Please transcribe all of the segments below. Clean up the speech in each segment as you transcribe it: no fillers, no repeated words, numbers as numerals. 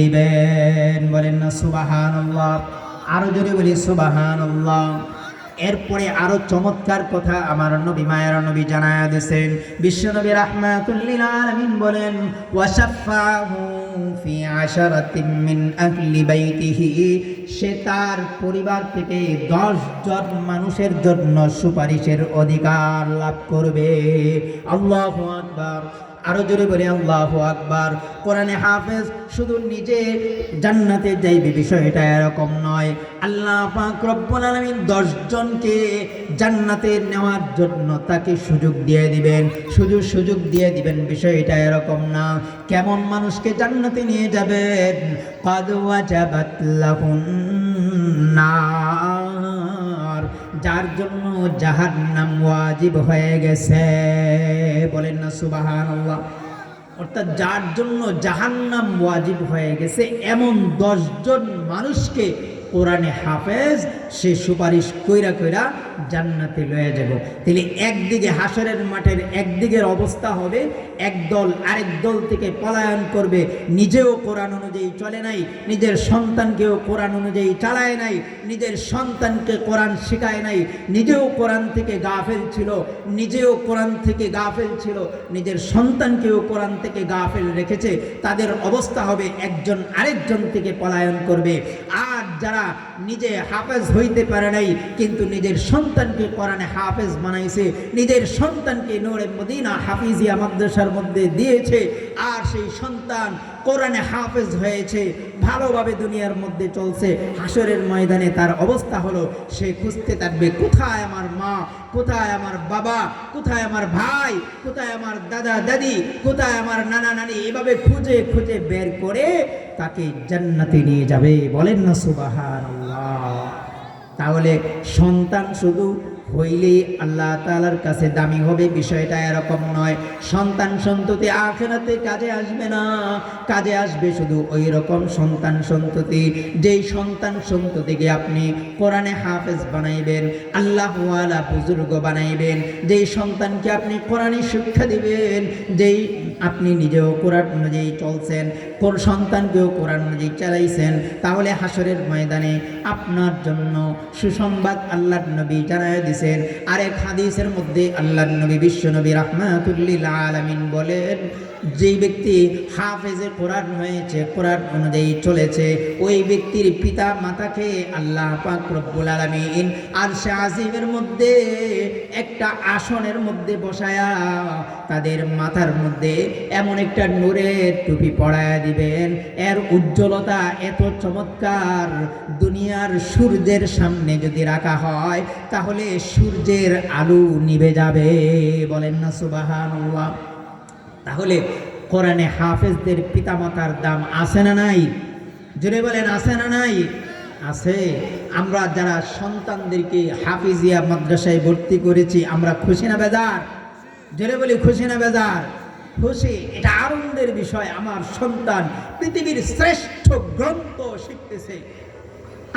দিবেন। বলেন না সুবহানাল্লাহ। আরো জোরে বলি সুবহানাল্লাহ। এরপরে আরো চমৎকার কথা আমার নবী মায়ের নবী জানায়া দিয়েছেন। বিশ্বনবী রাহমাতুল লিল আলামিন বলেন, ওয়াশাফাহু ফি আশারাতিন মিন আহলি বাইতিহি, সে তার পরিবার থেকে 10 জন মানুষের জন্য সুপারিশের অধিকার লাভ করবে। আল্লাহু আকবার। আরো জোরে বলে আল্লাহু আকবার। কোরআনে হাফেজ শুধু নিজে জান্নাতে যাইবে বিষয়টা এরকম নয়। আল্লাহ পাক রব্বুল আলামিন 10 জনকে জান্নাতে নেওয়ার জন্য তাকে সুযোগ দিয়ে দিবেন, সুযোগ দিয়ে দিবেন বিষয়টা এরকম না। কেমন মানুষকে জান্নাতে নিয়ে যাবেন? ক্বাদ ওয়াজাবাত লাহুন নার, যার জন্য জাহান্নাম ওয়াজিব হয়ে গেছে। বলেন না সুবহানাল্লাহ। অর্থাৎ যার জন্য জাহান্নাম ওয়াজিব হয়ে গেছে এমন 10 জন মানুষকে কোরআনে হাফেজ সে সুপারিশ কইরা কইরা জান্নাতে লয়ে যাব। তাহলে একদিকে হাসরের মাঠের একদিকের অবস্থা হবে, একদল আরেক দল থেকে পলায়ন করবে, নিজেও কোরআন অনুযায়ী চলে নাই, নিজের সন্তানকেও কোরআন অনুযায়ী চালায় নাই, নিজের সন্তানকে কোরআন শেখায় নাই, নিজেও কোরআন থেকে গাফেল ছিল, নিজের সন্তানকেও কোরআন থেকে গাফেল রেখেছে। তাদের অবস্থা হবে একজন আরেকজন থেকে পলায়ন করবে। আর যারা নিজে হাফেজ হইতে পারে নাই কিন্তু নিজের সন্তানকে কোরআনে হাফেজ বানাইছে, নিজের সন্তানকে নূরে মদিনা হাফিজিয়া মাদ্রাসার মধ্যে দিয়েছে, আর সেই সন্তান কোরআনে হাফেজ হয়েছে, ভালোভাবে দুনিয়ার মধ্যে চলছে, হাসরের ময়দানে তার অবস্থা হলো সে খুঁজতে থাকবে, কোথায় আমার মা, কোথায় আমার বাবা, কোথায় আমার ভাই, কোথায় আমার দাদা দাদি, কোথায় আমার নানা নানি, এভাবে খুঁজে খুঁজে বের করে তাকে জান্নাতে নিয়ে যাবে। বলেন না সুবহানাল্লাহ। তাহলে সন্তান শুধু হইলেই আল্লাহ তাআলার কাছে দামি হবে বিষয়টা এরকম নয়। সন্তান সন্ততি আখিরাতে কাজে আসবে না, কাজে আসবে শুধু ওই রকম সন্তান সন্ততি যেই সন্তান সন্ততিকে আপনি কোরআনে হাফেজ বানাইবেন, আল্লাহওয়ালা বুজুর্গ বানাইবেন, যেই সন্তানকে আপনি কোরআনে শিক্ষা দিবেন, যেই আপনি নিজেও কোরআন অনুযায়ী চলছেন, কোন সন্তানকেও কোরআন অনুযায়ী চালাইছেন, তাহলে হাসরের ময়দানে আপনার জন্য সুসংবাদ আল্লাহর নবী জানায় দিয়েছেন। আরেক হাদিসের মধ্যে আল্লাহর নবী বিশ্বনবী রাহমাতুল লিল আলামিন বলেন, যেই ব্যক্তি হাফেজে কোরআন হয়েছে, কোরআন অনুযায়ী চলেছে, ওই ব্যক্তির পিতা মাতাকে আল্লাহ পাক রব্বুল আলামিন আরশে আজিমের মধ্যে একটা আসনের মধ্যে বসায়া তাদের মাথার মধ্যে এমন একটা নূরের টুপি পরায়া দিবেন, এর উজ্জ্বলতা এত চমৎকার, দুনিয়ার সূর্যের সামনে যদি রাখা হয় তাহলে সূর্যের আলো নিভে যাবে। বলেন না সুবহানাল্লাহ। তাহলে কোরআনে হাফেজদের পিতামাতার দাম আছে না নাই? জোরে বলেন আছে না নাই? আছে। আমরা যারা সন্তানদেরকে হাফিজিয়া মাদ্রাসায় ভর্তি করেছি আমরা খুশি না বেজার? জোরে বলি খুশি না বেজার? খুশি। এটা আনন্দের বিষয়। আমার সন্তান পৃথিবীর শ্রেষ্ঠ গ্রন্থ শিখতেছে।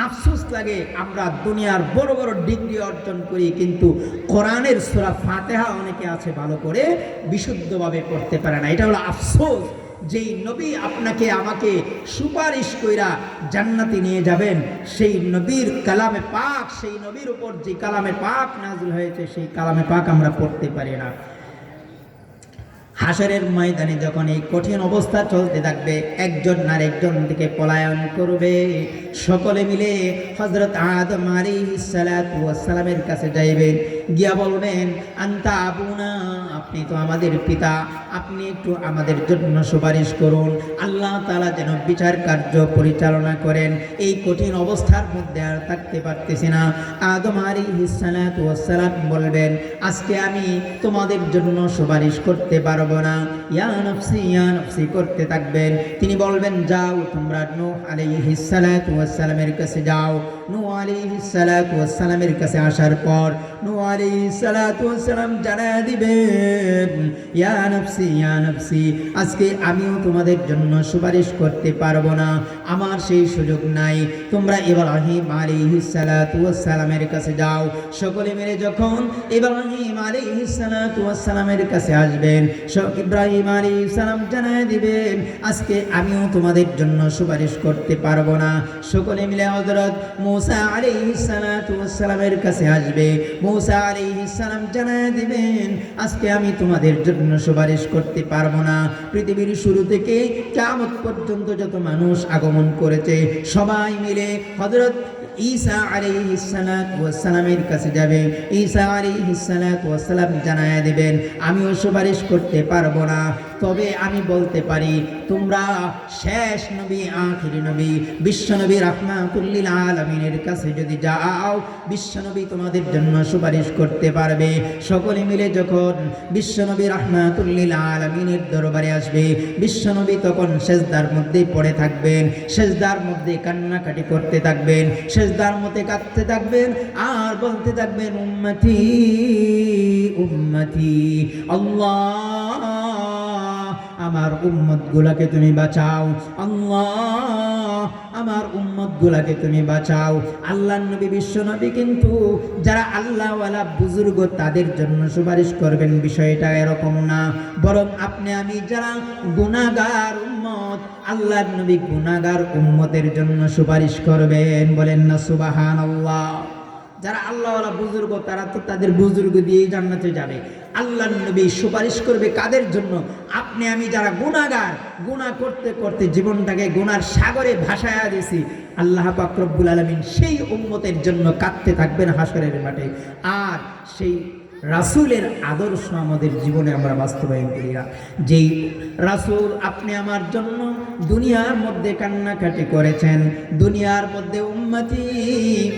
আফসোস লাগে আমরা দুনিয়ার বড় বড় ডিগ্রি অর্জন করি কিন্তু কোরআনের সূরা ফাতিহা অনেকে আছে ভালো করে বিশুদ্ধভাবে পড়তে পারে না। এটা হলো আফসোস। যেই নবী আপনাকে আমাকে সুপারিশ কইরা জান্নাতে নিয়ে যাবেন, সেই নবীর কালামে পাক, সেই নবীর উপর যে কালামে পাক নাযিল হয়েছে সেই কালামে পাক আমরা পড়তে পারি না। হাসরের ময়দানে যখন এই কঠিন অবস্থা চলতে থাকবে, একজন আরেকজন থেকে পলায়ন করবে, সকলে মিলে হযরত আদম আলাইহিস সালাতু ওয়াস সালামের কাছে যাইবেন, গিয়া বলবেন, আনতা আবুনা, আপনি তো আমাদের পিতা, আপনি একটু আমাদের জন্য সুপারিশ করুন, আল্লাহ তাআলা যেন বিচার কার্য পরিচালনা করেন। এই কঠিন অবস্থার মধ্যে আর থাকতে পারতেছি না। আদম আলাইহিস সালাতু ওয়াস সালাম বলবেন, আজকে আমি তোমাদের জন্য সুপারিশ করতে পারবো না, ইয়া নফসি করতে থাকবেন। তিনি বলবেন, যাও তোমরা নূহ আলাইহিস সালাতু ওয়াস সালামের কাছে যাও। নূহ আলাইহিস সালাতু ওয়াস সালামের কাছে আসার পর নূহ আলাইহিস সালাতু ওয়াস সালাম জানায়া দিবেন, ইয়া নফসি নাফসি, আজকে আমিও তোমাদের জন্য সুপারিশ করতে পারবো না, আমার সেই সুযোগ নাই। তোমরা ইব্রাহিম আলাইহিস সালাতু ওয়াস সালামের কাছে যাও। সকলে মিলে যখন ইব্রাহিম আলাইহিস সালাতু ওয়াস সালামের কাছে আসবেন, ইব্রাহিম আলাইহিস সালাম জানায় দিবেন, আজকে আমিও তোমাদের জন্য সুপারিশ করতে পারবো না। সকলে মিলে হযরত মূসা আলাইহিস সালাতু ওয়াস সালামের কাছে আসবে। মূসা আলাইহিস সালাম জানায় দিবেন, আজকে আমি তোমাদের জন্য সুপারিশ করতে পারবো না। পৃথিবীর শুরু থেকে কিয়ামত পর্যন্ত যত মানুষ আগমন করেছে সবাই মিলে হযরত ঈসা আলাইহিস সালাতু ওয়াস সালামের কাছে যাবে। ঈসা আলাইহিস সালাতু ওয়াস সালাম জানায় দিবেন, আমিও সুপারিশ করতে পারবো না, তবে আমি বলতে পারি তোমরা শেষ নবী, আখির নবী, বিশ্বনবী রাহমাতুল লিল আলামিনের কাছে যদি যাও, বিশ্বনবী তোমাদের জন্য সুপারিশ করতে পারবে। সকলে মিলে যখন বিশ্বনবী রাহমাতুল লিল আলামিনের দরবারে আসবে, বিশ্বনবী তখন সেজদার মধ্যে পড়ে থাকবেন, সেজদার মধ্যে কান্নাকাটি করতে থাকবেন, সেজদার মধ্যে কাঁদতে থাকবেন আর বলতে থাকবেন, উম্মতি উম্মতি, আল্লাহ আমার উম্মত গুলাকে তুমি বাঁচাও, আল্লাহ আমার উম্মত গুলাকে তুমি বাঁচাও। আল্লাহর নবী বিশ্ব নবী কিন্তু যারা আল্লাহওয়ালা বুজুর্গ তাদের জন্য সুপারিশ করবেন, বিষয়টা এরকম না। বরং আপনি আমি যারা গুনাহগার উম্মত, আল্লাহর নবী গুনাহগার উম্মতের জন্য সুপারিশ করবেন। বলেন না সুবহানাল্লাহ। যারা আল্লাহওয়ালা বুজুর্গ তারা তো তাদের বুজুর্গ দিয়েই জান্নাতে যাবে। আল্লাহর নবী সুপারিশ করবে কাদের জন্য? আপনি আমি যারা গুনাহগার, গুনাহ করতে করতে জীবনটাকে গুনার সাগরে ভাসায়া দিয়েছি, আল্লাহ পাক রব্বুল আলামিন সেই উম্মতের জন্য কাঁদতে থাকবেন হাসরের মাঠে। আর সেই রাসূলের আদর্শ আমাদের জীবনে আমরা বাস্তবায়ন করি না। যেই রাসূল আপনি আমার জন্য দুনিয়ার মধ্যে কান্নাকাটি করেছেন, দুনিয়ার মধ্যে উম্মতি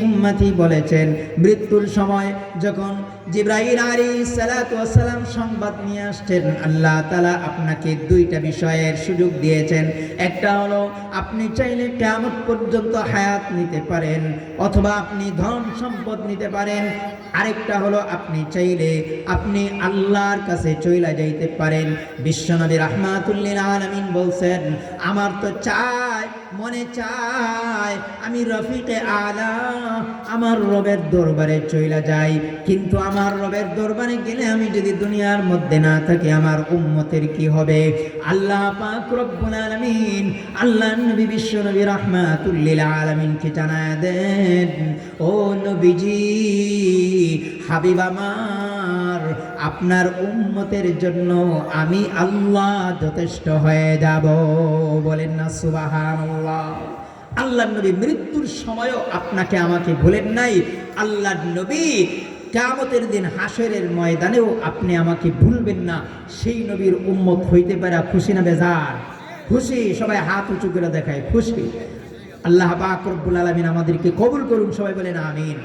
উম্মতি বলেছেন, মৃত্যুর সময় যখন জিবরাইল আলাইহিস সালাতু ওয়াস সালাম সংবাদ নিয়ে আসছেন, আল্লাহ তাআলা আপনাকে দুইটা বিষয়ের সুযোগ দিয়েছেন। একটা হলো আপনি চাইলে কিয়ামত পর্যন্ত হায়াত নিতে পারেন, অথবা আপনি ধন সম্পদ নিতে পারেন। আরেকটা হলো আপনি চাইলে আপনি আল্লাহর কাছে চলে যাইতে পারেন। বিশ্বনবী রাহমাতুল লিল আলামিন বলছেন, আমার তো চায়, মনে চায় আমি রফিকে আলা আমার রবের দরবারে চলে যাই, কিন্তু আমার রবের দরবারে গেলে আমি যদি দুনিয়ার মধ্যে না থাকি আমার উম্মতের কি হবে? আল্লাহ পাক রব্বুল আলামিন আল্লাহর নবী বিশ্বনবী রাহমাতুল লিল আলামিনকে জানায় দেন, ও নবীজি, হাবিব আমার, আপনার উম্মতের জন্য আমি আল্লাহ যথেষ্ট হয়ে যাব। বলেন না সুবহানাল্লাহ। আল্লাহর নবী মৃত্যুর সময়ও আপনাকে আমাকে ভুলেন নাই। আল্লাহর নবী কিয়ামতের দিন হাসরের ময়দানেও আপনি আমাকে ভুলবেন না। সেই নবীর উম্মত হইতে পারে খুশি না বেজার? খুশি। সবাই হাত উঁচু করে দেখায় খুশি। আল্লাহ পাক রব্বুল আলামিন আমাদেরকে কবুল করুন, সবাই বলেন আমিন।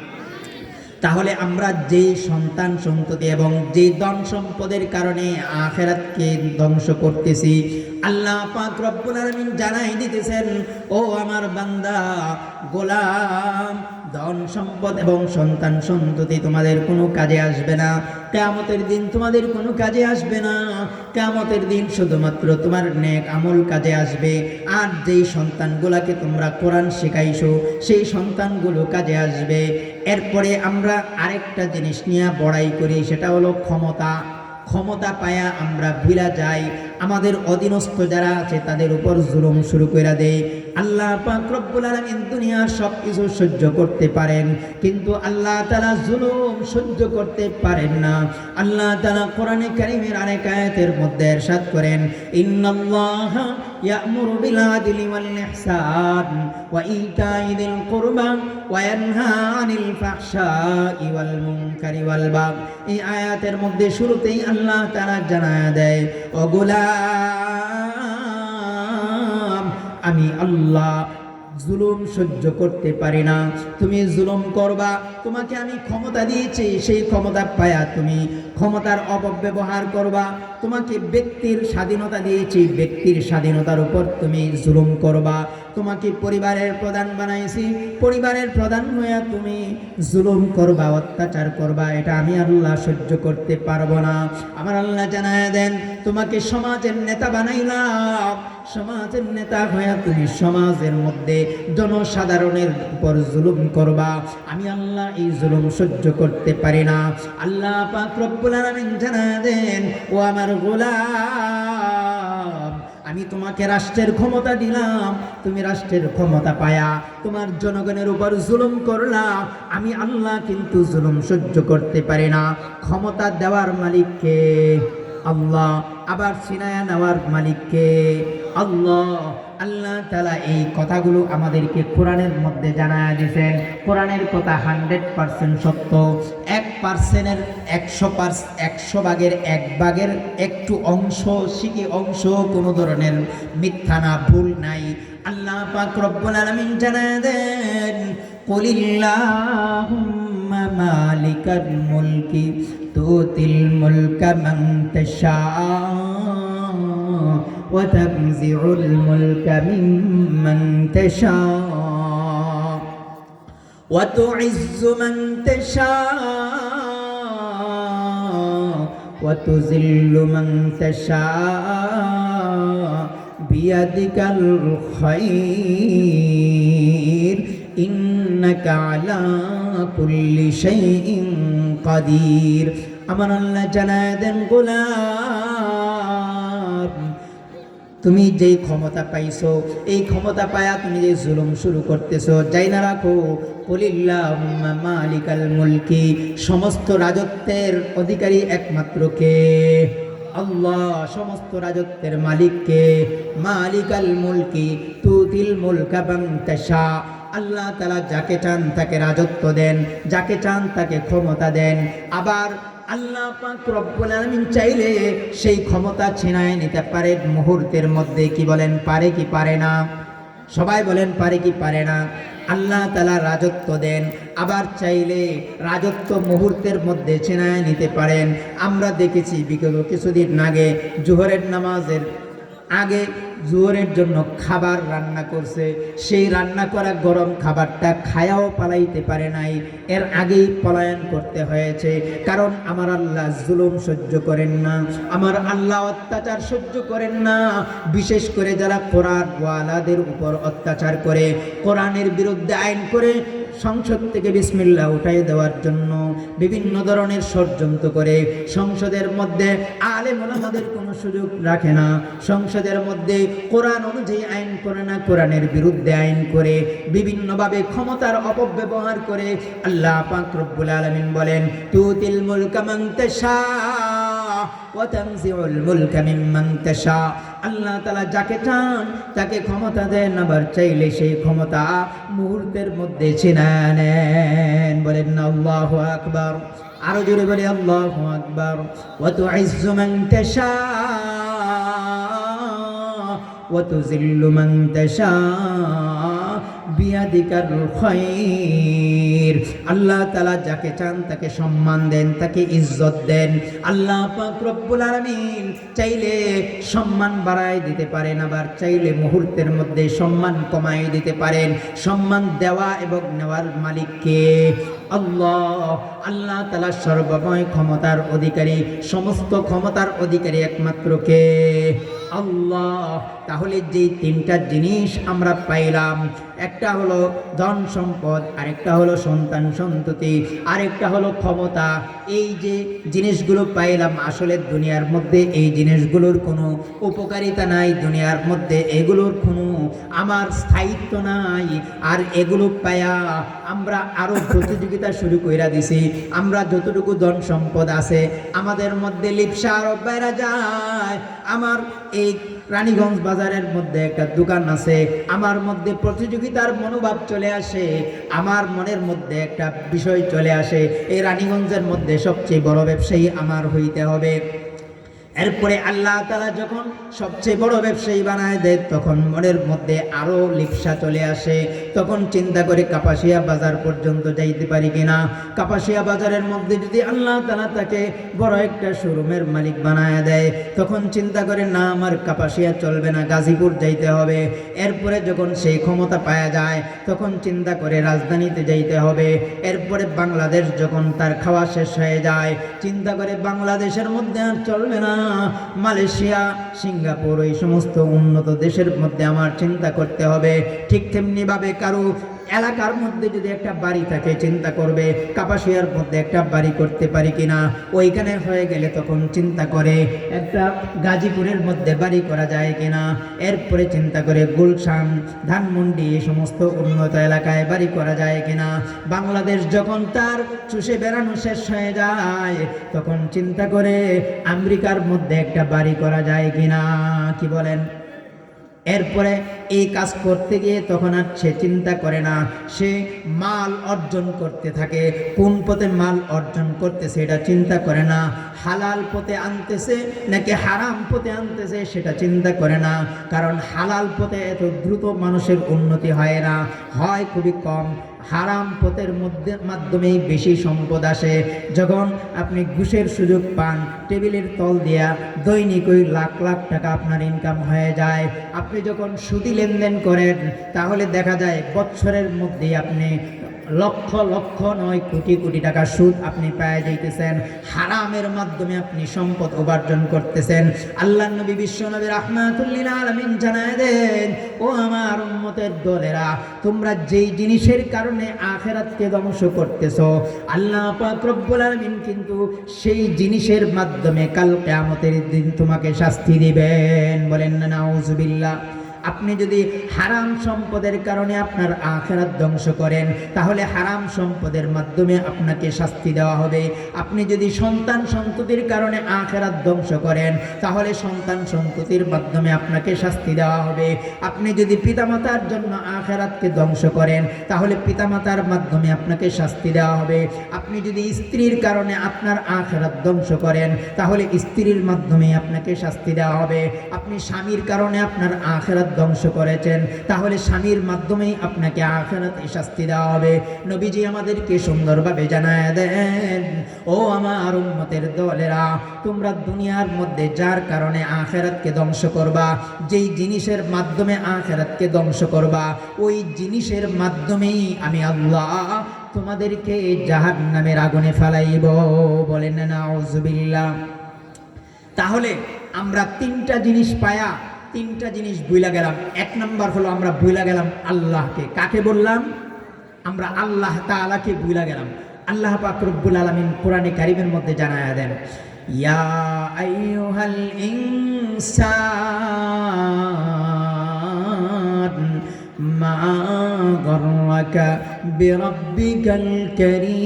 তাহলে আমরা যে সন্তান সন্ততি এবং যে ধন সম্পদের কারণে আখিরাতকে ধ্বংস করতেছি, আল্লাহ পাক রব্বুল আলামিন জানাই দিতেছেন, ও আমার বান্দা গোলাম, ধন সম্পদ এবং সন্তান সন্ততি তোমাদের কোনো কাজে আসবে না। কিয়ামতের দিন তোমাদের কোনো কাজে আসবে না। কিয়ামতের দিন শুধুমাত্র তোমার নেক আমল কাজে আসবে। আর যেই সন্তানগুলোকে তোমরা কোরআন শেখাইছো সেই সন্তানগুলো কাজে আসবে। এরপরে আমরা আরেকটা জিনিস নিয়ে বড়াই করি, সেটা হলো ক্ষমতা। ক্ষমতা পায়া আমরা ভুলা যাই, আমাদের অধীনস্থ যারা আছে তাদের উপর জুলুম শুরু করে দেয়। আল্লাহ পাক রব্বুল আলামিন দুনিয়ার সব কিছু সহ্য করতে পারেন, কিন্তু আল্লাহ তাআলা জুলুম সহ্য করতে পারেন না। আল্লাহ তাআলা কোরআনে কারীমের আরেক আয়াতের মধ্যে ইরশাদ করেন, ইন্নাল্লাহা ইয়া'মুরু বিল আদলি ওয়াল ইহসান ওয়া ইতাই যিল কুরবা ওয়া ইয়ানহা আনিল ফাহশাই ওয়াল মুনকারি ওয়াল বাগ। এই আয়াতের মধ্যে শুরুতেই আল্লাহ তাআলা জানায়া দেয়, ও গোলাম, আমি আল্লাহ জুলুম সহ্য করতে পারি না। তুমি জুলুম করবা, তোমাকে আমি ক্ষমতা দিয়েছি, সেই ক্ষমতা পায়া তুমি ক্ষমতার অপব্যবহার করবা। তোমাকে ব্যক্তির স্বাধীনতা দিয়েছি, ব্যক্তির স্বাধীনতার উপর তুমি জুলুম করবা। তোমাকে পরিবারের প্রধান বানাইছি, পরিবারের প্রধান হয়ে তুমি জুলুম করবা, অত্যাচার করবা, এটা আমি আল্লাহ সহ্য করতে পারবো না। আমার আল্লাহ জানায় দেন, তোমাকে সমাজের নেতা বানাইলাম, সমাজের নেতা হয়ে তুমি সমাজের মধ্যে জনসাধারণের উপর জুলুম করবা, আমি আল্লাহ এই জুলুম সহ্য করতে পারি না। আল্লাহ পাক রব্বুল আলামিন জানায় দেন, ও আমার গোলাম, আমি তোমাকে রাষ্ট্রের ক্ষমতা দিলাম, তুমি রাষ্ট্রের ক্ষমতা পায়া তোমার জনগণের উপর জুলুম করলা, আমি আল্লাহ কিন্তু জুলুম সহ্য করতে পারি না। ক্ষমতা দেওয়ার মালিককে আল্লাহ, আবার ছিনায়া নেওয়ার মালিককে আল্লাহ। আল্লাহ তাআলা এই কথাগুলো আমাদেরকে কোরআনের মধ্যে জানায় দিয়েছেন। কোরআনের কথা 100% সত্য। 1%-এর 100 ভাগের 1 ভাগের একটু অংশ, শিখি অংশ কোনো ধরনের মিথ্যা না, ভুল নাই। আল্লাহ পাক রব্বুল আলামিন জানায় দেন, কুলিল্লাহুম্মা মালিকাল মুলকি তুতিল মুলকা মান তাশা ওয়া তানজিউল মুলকা মিম্মান তাশা ওয়া তুইজ্জু মান তাশা ওয়া তুযিল্লু মান তাশা বিয়াদিকাল খায়র ইন্নাকা আলা কুল্লি শাইইন কাদির। আমার আল্লাহ জানায় দেন, গোলাম, তুমি যেই ক্ষমতা পাইছো, এই ক্ষমতা পায়া তুমি যে জুলুম শুরু করতেছো, যাই না রাখো, কুলিল্লাহুম্মা মালিকাল মুলকি, সমস্ত রাজত্বের অধিকারী একমাত্র কে? আল্লাহ। সমস্ত রাজত্বের মালিককে? মালিকাল মুলকি তুতিল মুলকা মান তাশা, আল্লাহ তাআলা যাকে চান তাকে রাজত্ব দেন, যাকে চান তাকে ক্ষমতা দেন। আবার আল্লাহ পাক রব্বুল আলামিন চাইলে সেই ক্ষমতা ছিনায় নিতে পারে মুহূর্তের মধ্যে। কি বলেন, পারে কি পারে না? সবাই বলেন, পারে কি পারে না? আল্লাহ তাআলা রাজত্ব দেন, আবার চাইলে রাজত্ব মুহূর্তের মধ্যে ছিনায় নিতে পারেন। আমরা দেখেছি বিগত কিছুদিন আগে জোহরের নামাজের আগে জোহরের জন্য খাবার রান্না করছে, সেই রান্না করা গরম খাবারটা খায়াও পালাইতে পারে নাই, এর আগেই পলায়ন করতে হয়েছে। কারণ আমার আল্লাহ জুলুম সহ্য করেন না, আমার আল্লাহ অত্যাচার সহ্য করেন না। বিশেষ করে যারা কোরআন ওয়ালাদের উপর অত্যাচার করে, কোরআনের বিরুদ্ধে আইন করে, সংসদ থেকে বিসমিল্লাহ উঠাই দেওয়ার জন্য বিভিন্ন ধরনের ষড়যন্ত্র করে, সংসদের মধ্যে আলেম ওলামাদের কোনো সুযোগ রাখে না, সংসদের মধ্যে কোরআন অনুযায়ী আইন করে না, কোরআনের বিরুদ্ধে আইন করে, বিভিন্নভাবে ক্ষমতার অপব্যবহার করে। আল্লাহ পাক রব্বুল আলামিন বলেন, তুতিল মুলকা মান তাশা ওয়া তানজিউল মুলকা মিম্মান তাশা, আল্লাহ তাআলা যাকে চান তাকে ক্ষমতা দেন, আবার চাইলে সেই ক্ষমতা মুহূর্তের মধ্যে ছিনিয়ে নেন। বলেন না আল্লাহু আকবার। আরো জোরে বলি আল্লাহু আকবার। ওয়া তুইজ্জু মান তাশা ওয়া তুযিল্লু মান তাশা বিয়াদিকাল খায়র, আল্লাহ তাআলা যাকে চান তাকে সম্মান দেন, তাকে ইজ্জত দেন। আল্লাহ পাক রব্বুল আলামিন চাইলে সম্মান বাড়ায় দিতে পারেন, আবার চাইলে মুহূর্তের মধ্যে সম্মান কমায় দিতে পারেন। সম্মান দেওয়া এবং নেওয়ার মালিক কে? আল্লাহ। আল্লাহ তাআলা সর্বময় ক্ষমতার অধিকারী, সমস্ত ক্ষমতার অধিকারী একমাত্র কে? আল্লাহ। তাহলে যে তিনটা জিনিস আমরা পাইলাম, একটা হলো ধন সম্পদ, আরেকটা হলো সন্তান সন্ততি, আরেকটা হলো ক্ষমতা। এই যে জিনিসগুলো পাইলাম, আসলে দুনিয়ার মধ্যে এই জিনিসগুলোর কোনো উপকারিতা নাই, দুনিয়ার মধ্যে এগুলোর কোনো আমার স্থায়িত্ব নাই। আর এগুলো পায়া আমরা আরো প্রতিযোগিতা শুরু কইরা দিছি। আমরা যতটুকু ধন সম্পদ আছে আমাদের মধ্যে লিপসা আরব বাইরা যায়। আমার এই রানীগঞ্জ বাজারের মধ্যে একটা দোকান আছে, আমার মধ্যে প্রতিযোগিতার মনোভাব চলে আসে, আমার মনের মধ্যে একটা বিষয় চলে আসে, এই রানীগঞ্জের মধ্যে সবচেয়ে বড় ব্যবসায়ী আমার হইতে হবে। এরপরে আল্লাহ তাআলা যখন সবচেয়ে বড় ব্যবসায়ী বানায় দেয় তখন মনের মধ্যে আরো লিপ্সা চলে আসে। তখন চিন্তা করে কাপাসিয়া বাজার পর্যন্ত যাইতে পারি কিনা। কাপাসিয়া বাজারের মধ্যে যদি আল্লাহ তাআলা তাকে বড় একটা শোরুমের মালিক বানায় দেয়, তখন চিন্তা করে না, আমার কাপাসিয়া চলবে না, গাজীপুর যাইতে হবে। এরপরে যখন সেই ক্ষমতা পাওয়া যায় তখন চিন্তা করে রাজধানীতে যাইতে হবে। এরপরে বাংলাদেশ যখন তার খাওয়া শেষ হয়ে যায়, চিন্তা করে বাংলাদেশের মধ্যে আর চলবে না, মালয়েশিয়া, সিঙ্গাপুর, এই সমস্ত উন্নত দেশের মধ্যে আমার চিন্তা করতে হবে। ঠিক তেমনিভাবে কারো এলাকার মধ্যে যদি একটা বাড়ি থাকে, চিন্তা করবে কাপাসিয়ার মধ্যে একটা বাড়ি করতে পারি কিনা। ওইখানে হয়ে গেলে তখন চিন্তা করে একটা গাজীপুরের মধ্যে বাড়ি করা যায় কিনা। এরপরে চিন্তা করে গুলশান, ধানমন্ডি, এই সমস্ত উন্নত এলাকায় বাড়ি করা যায় কিনা। বাংলাদেশ যখন তার চুষে বেড়ানো শেষ হয়ে যায় তখন চিন্তা করে আমেরিকার মধ্যে একটা বাড়ি করা যায় কিনা। কি বলেন? এরপরে এই কাজ করতে গিয়ে তখন আর সে চিন্তা করে না, সে মাল অর্জন করতে থাকে। কোন পথে মাল অর্জন করতেছে এটা চিন্তা করে না, হালাল পথে আনতেছে নাকি হারাম পথে আনতেছে সেটা চিন্তা করে না। কারণ হালাল পথে এত দ্রুত মানুষের উন্নতি হয় না, হয় খুবই কম। হারাম পথের মাধ্যমেই বেশি সম্পদ আসে। যখন আপনি ঘুষের সুযোগ পান, টেবিলের তল দিয়া দৈনিক ওই লাখ লাখ টাকা আপনার ইনকাম হয়ে যায়। আপনি যখন সুদি লেনদেন করেন তাহলে দেখা যায় বছরের মধ্যে আপনি লক্ষ লক্ষ নয় কোটি কোটি টাকা সুদ আপনি পেয়ে যাইতেছেন। হারামের মাধ্যমে আপনি সম্পদ উপার্জন করতেছেন। আল্লাহর নবী বিশ্বনবী রাহমাতুল লিল আলামিন জানায় দেন, ও আমার উম্মতের দলেরা, তোমরা যেই জিনিসের কারণে আখিরাতকে ধ্বংস করতেছো, আল্লাহ পাক রব্বুল আলামিন কিন্তু সেই জিনিসের মাধ্যমে কাল কিয়ামতের দিন তোমাকে শাস্তি দিবেন। বলেন না নাউজুবিল্লাহ। আপনি যদি হারাম সম্পদের কারণে আপনার আখিরাত ধ্বংস করেন তাহলে হারাম সম্পদের মাধ্যমে আপনাকে শাস্তি দেওয়া হবে। আপনি যদি সন্তান সন্ততির কারণে আখিরাত ধ্বংস করেন তাহলে সন্তান সন্ততির মাধ্যমে আপনাকে শাস্তি দেওয়া হবে। আপনি যদি পিতামাতার জন্য আখিরাতকে ধ্বংস করেন তাহলে পিতামাতার মাধ্যমে আপনাকে শাস্তি দেওয়া হবে। আপনি যদি স্ত্রীর কারণে আপনার আখিরাত ধ্বংস করেন তাহলে স্ত্রীর মাধ্যমে আপনাকে শাস্তি দেওয়া হবে। আপনি স্বামীর কারণে আপনার আখিরাত ধ্বংস করেছেন তাহলে স্বামীর মাধ্যমেই আপনাকে আখিরাতে শাস্তি দেওয়া হবে। নবীজি আমাদেরকে সুন্দরভাবে জানায় দেন, ও আমার উম্মতের দলেরা, তোমরা দুনিয়ার মধ্যে যার কারণে আখিরাতকে ধ্বংস করবা, যেই জিনিসের মাধ্যমে আখিরাতকে ধ্বংস করবা, ওই জিনিসের মাধ্যমেই আমি আল্লাহ তোমাদেরকে জাহান্নামের আগুনে ফেলাইব। বলেন না নাউজুবিল্লাহ। তাহলে আমরা তিনটা জিনিস পায়া তিনটা জিনিস বুইলা গেলাম। এক নাম্বার হলো আমরা বুইলা গেলাম আল্লাহকে। কাকে বললাম? আমরা আল্লাহ তাআলাকে বুইলা গেলাম। আল্লাহ পাক রব্বুল আলামিন কোরআনে কারীমের মধ্যে জানায়া দেন, ইয়া আইয়ুহাল ইনসান মা গররাকা বিরাব্বিকাল কারীম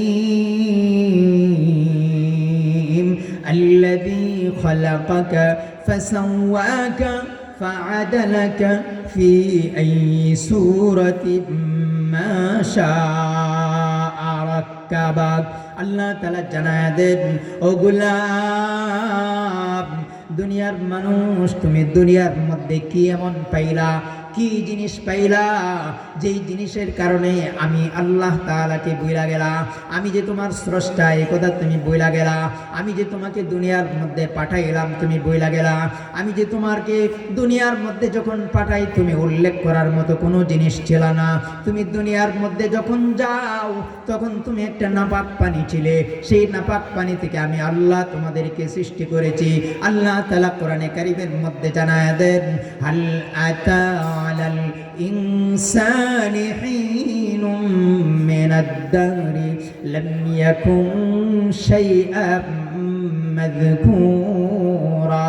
আল্লাযী খালাকাকা ফাসাওয়াকা فعدلك في أي سورة ما شاء ركبك। আল্লাহ তাআলা জানায় দেন, ও গোলাম, দুনিয়ার মানুষ, তুমি দুনিয়ার মধ্যে কি এমন পাইলা, কি জিনিস পাইলা যেই জিনিসের কারণে আমি আল্লাহ তাআলাকে বইলা গেলা? আমি যে তোমার স্রষ্টা এই কথা তুমি বইলা গেলা। আমি যে তোমাকে দুনিয়ার মধ্যে পাঠাইলাম তুমি বইলা গেলা। আমি যে তোমাকে দুনিয়ার মধ্যে যখন পাঠাই তুমি উল্লেখ করার মতো কোনো জিনিস ছিল না। তুমি দুনিয়ার মধ্যে যখন যাও তখন তুমি একটা নাপাক পানি ছিলে, সেই নাপাক পানি থেকে আমি আল্লাহ তোমাদেরকে সৃষ্টি করেছি। আল্লাহ তাআলা কোরআনে কারীমের মধ্যে জানায় দেন, হাল আতা আলাল ইনসানি হিনুম মিনাদ দাহরি লাম ইয়াকুন শাইআম মাযকুরা।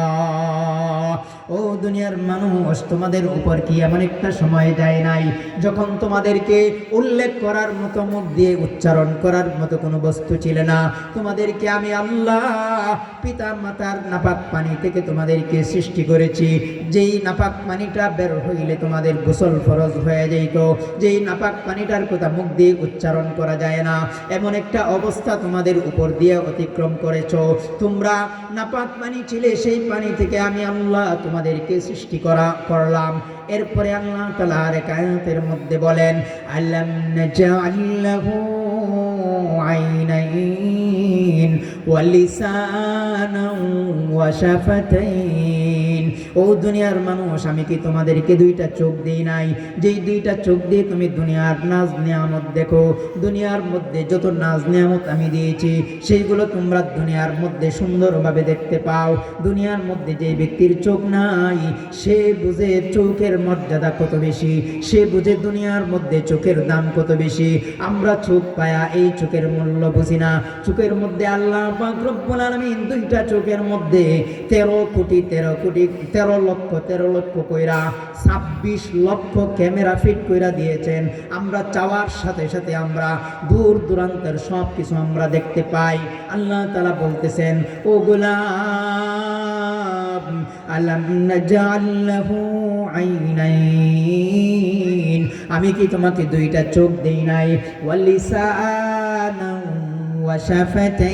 ও দুনিয়ার মানুষ, তোমাদের উপর কি এমন একটা সময় যায় নাই যখন তোমাদেরকে উল্লেখ করার মতো, মুখ দিয়ে উচ্চারণ করার মতো কোনো বস্তু ছিল না? তোমাদেরকে আমি আল্লাহ পিতা মাতার নাপাক পানি থেকে তোমাদেরকে সৃষ্টি করেছি। যেই নাপাক পানিটা বের হইলে তোমাদের গোসল ফরজ হয়ে যাইত, যেই নাপাক পানিটার কথা মুখ দিয়ে উচ্চারণ করা যায় না, এমন একটা অবস্থা তোমাদের উপর দিয়ে অতিক্রম করেছো। তোমরা নাপাক পানি ছিলে, সেই পানি থেকে আমি আল্লাহ তোমাদেরকে সৃষ্টি করলাম। এরপরে আল্লাহ তাআলা আরেক আয়াতের মধ্যে বলেন, আলাম নাজআল লাহু আইনাইন ওয়া লিসানান ওয়া শাফাতাইন। ও দুনিয়ার মানুষ, আমি কি তোমাদেরকে দুইটা চোখ দেই নাই? যেই দুইটা চোখ দিয়ে তুমি দুনিয়ার নাজ নিয়ামত দেখো। দুনিয়ার মধ্যে যত নাজ নিয়ামত আমি দিয়েছি, সেইগুলো তোমরা দুনিয়ার মধ্যে সুন্দরভাবে দেখতে পাও। দুনিয়ার মধ্যে যে ব্যক্তির চোখ নাই, সে বুঝে চোখের মর্যাদা কত বেশি, সে বুঝে দুনিয়ার মধ্যে চোখের দাম কত বেশি। আমরা চোখ পায়া এই চোখের মূল্য বুঝি না। চোখের মধ্যে আল্লাহ পাক রব্বুল আলামিন দুইটা চোখের মধ্যে 13 লক্ষ কইরা 26 লক্ষ ক্যামেরা ফিট কইরা দিয়েছেন। আমরা চাওয়ার সাথে সাথে আমরা দূর দূরান্তের সব কিছু আমরা দেখতে পাই। আল্লাহ তাআলা বলতেছেন, ও গোলাম, আলাম নাজআল লাহু আইনাইন, আমি কি তোমাকে দুইটা চোখ দেই নাই? ওয়া লিসানান ওয়া শাফাতাইন,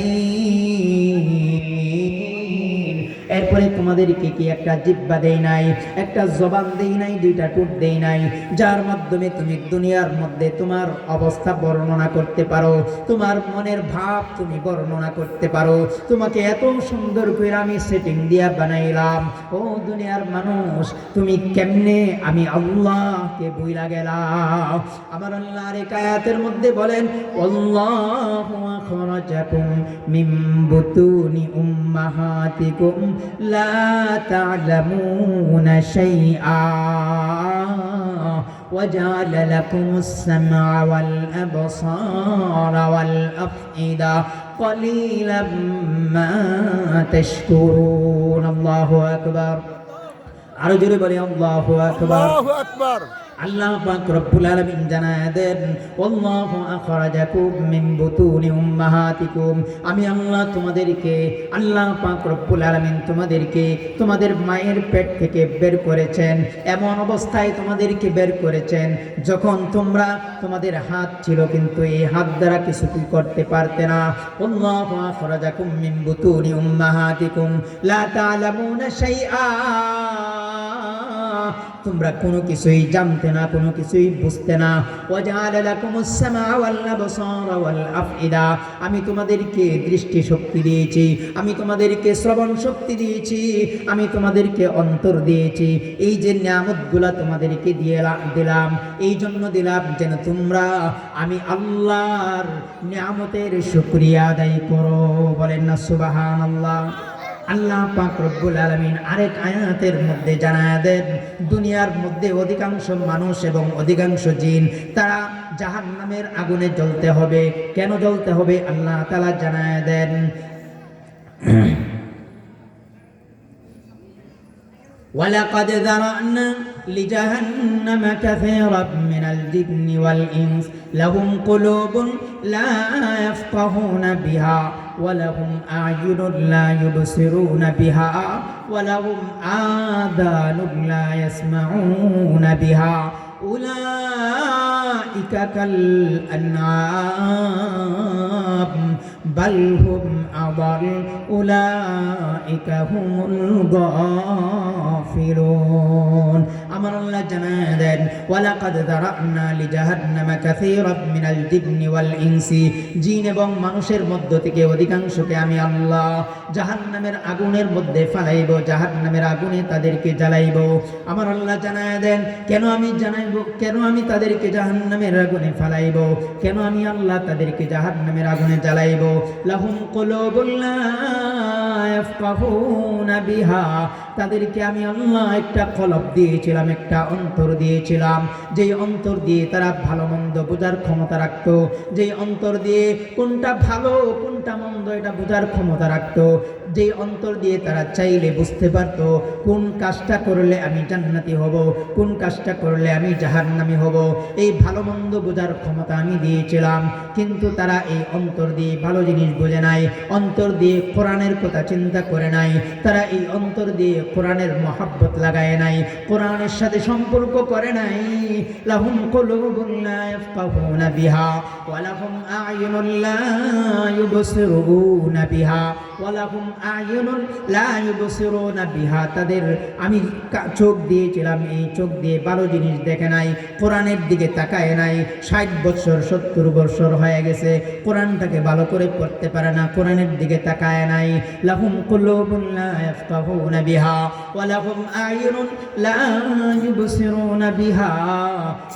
এরপরে তোমাদেরকে কি একটা জিহ্বা দেই নাই, একটা জবান দেই নাই, দুইটা ঠোঁট দেই নাই, যার মাধ্যমে তুমি দুনিয়ার মধ্যে তোমার অবস্থা বর্ণনা করতে পারো, তোমার মনের ভাব তুমি বর্ণনা করতে পারো। তোমাকে এত সুন্দর করে আমি সেটিং দিয়া বানাইলাম। ও দুনিয়ার মানুষ, তুমি কেমনে আমি আল্লাহকে ভুইলা গেলাম? আমার আল্লাহ আরেক আয়াতের মধ্যে বলেন, আল্লাহু আখরাজাকুম মিন বুতুনি উম্মাহাতিকুম লা তা'লামুনা শাইআ وجعل لكم السمع والأبصار والأفئدة قليلا ما تشكرون الله أكبر আরো জোরে বলি আল্লাহু আকবার। আল্লাহু আকবার। আল্লাহ পাক রব্বুল আলামিন জানায় দেন, আল্লাহু আখরাজাকুম মিন বুতুনি উম্মাহাতিকুম, আমি আল্লাহ তোমাদেরকে, আল্লাহ পাক রব্বুল আলামিন তোমাদেরকে তোমাদের মায়ের পেট থেকে বের করেছেন। এমন অবস্থায় তোমাদেরকে বের করেছেন যখন তোমরা, তোমাদের হাত ছিল কিন্তু এই হাত দ্বারা কিছু করতে পারতে না। আল্লাহু আখরাজাকুম মিন বুতুনি উম্মাহাতিকুম লা তা'লামুনা শাইআ, তোমরা কোনো কিছুই জানতে না, কোনো কিছুই বুঝতে না। ওয়াজআলা লাকুমুস সামআ ওয়াল আবসারা ওয়াল আফইদা, আমি তোমাদেরকে দৃষ্টি শক্তি দিয়েছি, আমি তোমাদেরকে শ্রবণ শক্তি দিয়েছি, আমি তোমাদেরকে অন্তর দিয়েছি। এই যে নিয়ামতগুলা তোমাদেরকে দিলাম, এই জন্য দিলাম যেন তোমরা আমি আল্লাহর নিয়ামতের শুকরিয়া আদায় করো। বলেন না সুবহানাল্লাহ। আল্লাহ পাক রব্বুল আলামিন আরেক আয়াতের মধ্যে জানায় দেন, দুনিয়ার মধ্যে অধিকাংশ মানুষ এবং অধিকাংশ জিন তারা জাহান্নামের আগুনে জ্বলতে হবে। কেন জ্বলতে হবে আল্লাহ তাআলা জানায় দেন, ওয়ালাকাদ যারা'না লিজাহান্নামা কাসীরাম মিনাল জিন্নি ওয়াল ইনস লাহুম কুলুবুন লা ইয়াফকাহুনা বিহা ওয়ালাহুম আ'য়ুনুন লা ইউবসিরুনা বিহা ওয়ালাহুম আযানুন লা ইয়াসমাউনা বিহা উলাইকা কাল আন'আম বাল হুম আদাল উলাইকা হুমুল গাফিলুন। আমার আল্লাহ জানায় দেন, ওয়ালাকাদ যারা'না লিজাহান্নামা কাসীরাম মিনাল জিন্নি ওয়াল ইনসি, জিন এবং মানুষের মধ্য থেকে অধিকাংশকে আমি আল্লাহ জাহান্নামের আগুনের মধ্যে ফালাইব, জাহান্নামের আগুনে তাদেরকে জ্বালাইব। আমার আল্লাহ জানায় দেন, কেন আমি জানাইব, কেন আমি তাদেরকে জাহান্নামের আগুনে ফালাইব, কেন আমি আল্লাহ তাদেরকে জাহান্নামের আগুনে জ্বালাইব। লাহুম কুলুবুন লা ইয়াফকাহুনা বিহা, তাদেরকে আমি আল্লাহ একটা কলব দিয়েছিলাম, একটা অন্তর দিয়েছিলাম, যেই অন্তর দিয়ে তারা ভালো মন্দ বোঝার ক্ষমতা রাখতো, যেই অন্তর দিয়ে কোনটা ভালো কোনটা মন্দ এটা বোঝার ক্ষমতা রাখতো, যেই অন্তর দিয়ে তারা চাইলে বুঝতে পারতো কোন কাজটা করলে আমি জান্নাতি হব, কোন কাজটা করলে আমি জাহান্নামী হব। এই ভালো মন্দ বোঝার ক্ষমতা আমি দিয়েছিলাম, কিন্তু তারা এই অন্তর দিয়ে ভালো জিনিস বোঝে নাই, অন্তর দিয়ে কোরআনের কথা চিন্তা করে নাই, তারা এই অন্তর দিয়ে কোরআনের মহাব্বত লাগায় নাই, কোরআনের সাথে সম্পর্ক করে নাই। লাহুম কুলুবুন লা ইয়াফকাহুনা বিহা ওয়া লাহুম আ'য়ুনুন লা ইউবসিরুনা বিহা ওয়া লাহুম আ'য়ুনুন লা ইউবসিরুনা বিহা। তাদের আমি চোখ দিয়েছিলাম, এই চোখ দিয়ে ভালো জিনিস দেখে নাই, কোরআনের দিকে তাকায় নাই। 60 বছর 70 বছর হয়ে গেছে, কোরআনটাকে ভালো করে পড়তে পারে না, কোরআনের দিকে তাকায় নাই। লাহুম কুলুবুন লা ইয়াফকাহুনা বিহা ওয়া লাহুম আ'য়ুনুন লা ইউবসিরুনা বিহা।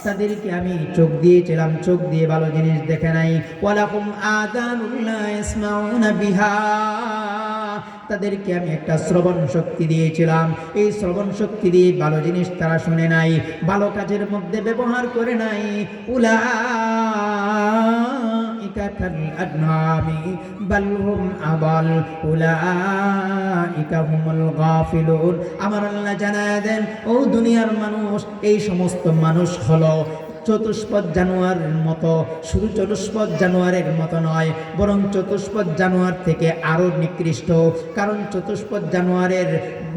তাদেরকে আমি চোখ দিয়েছিলাম, চোখ দিয়ে ভালো জিনিস দেখে নাই। ওয়া লাহুম আযানুন লা ইয়াসমাউনা বিহা। তাদেরকে আমি একটা শ্রবণ শক্তি দিয়েছিলাম, এই শ্রবণ শক্তি দিয়ে ভালো জিনিস তারা শুনে নাই, ভালো কাজের মধ্যে ব্যবহার করে নাই। উলাইকা কাল আনআমি বাল হুম আদাল উলাইকা হুমুল গাফিলুন। আমার আল্লাহ জানায় দেন, ও দুনিয়ার মানুষ, এই সমস্ত মানুষ হলো চতুষ্পদ জানোয়ারের মতো। শুধু চতুষ্পদ জানোয়ারের মতো নয়, বরং চতুষ্পদ জানোয়ার থেকে আরো নিকৃষ্ট। কারণ চতুষ্পদ জানোয়ারের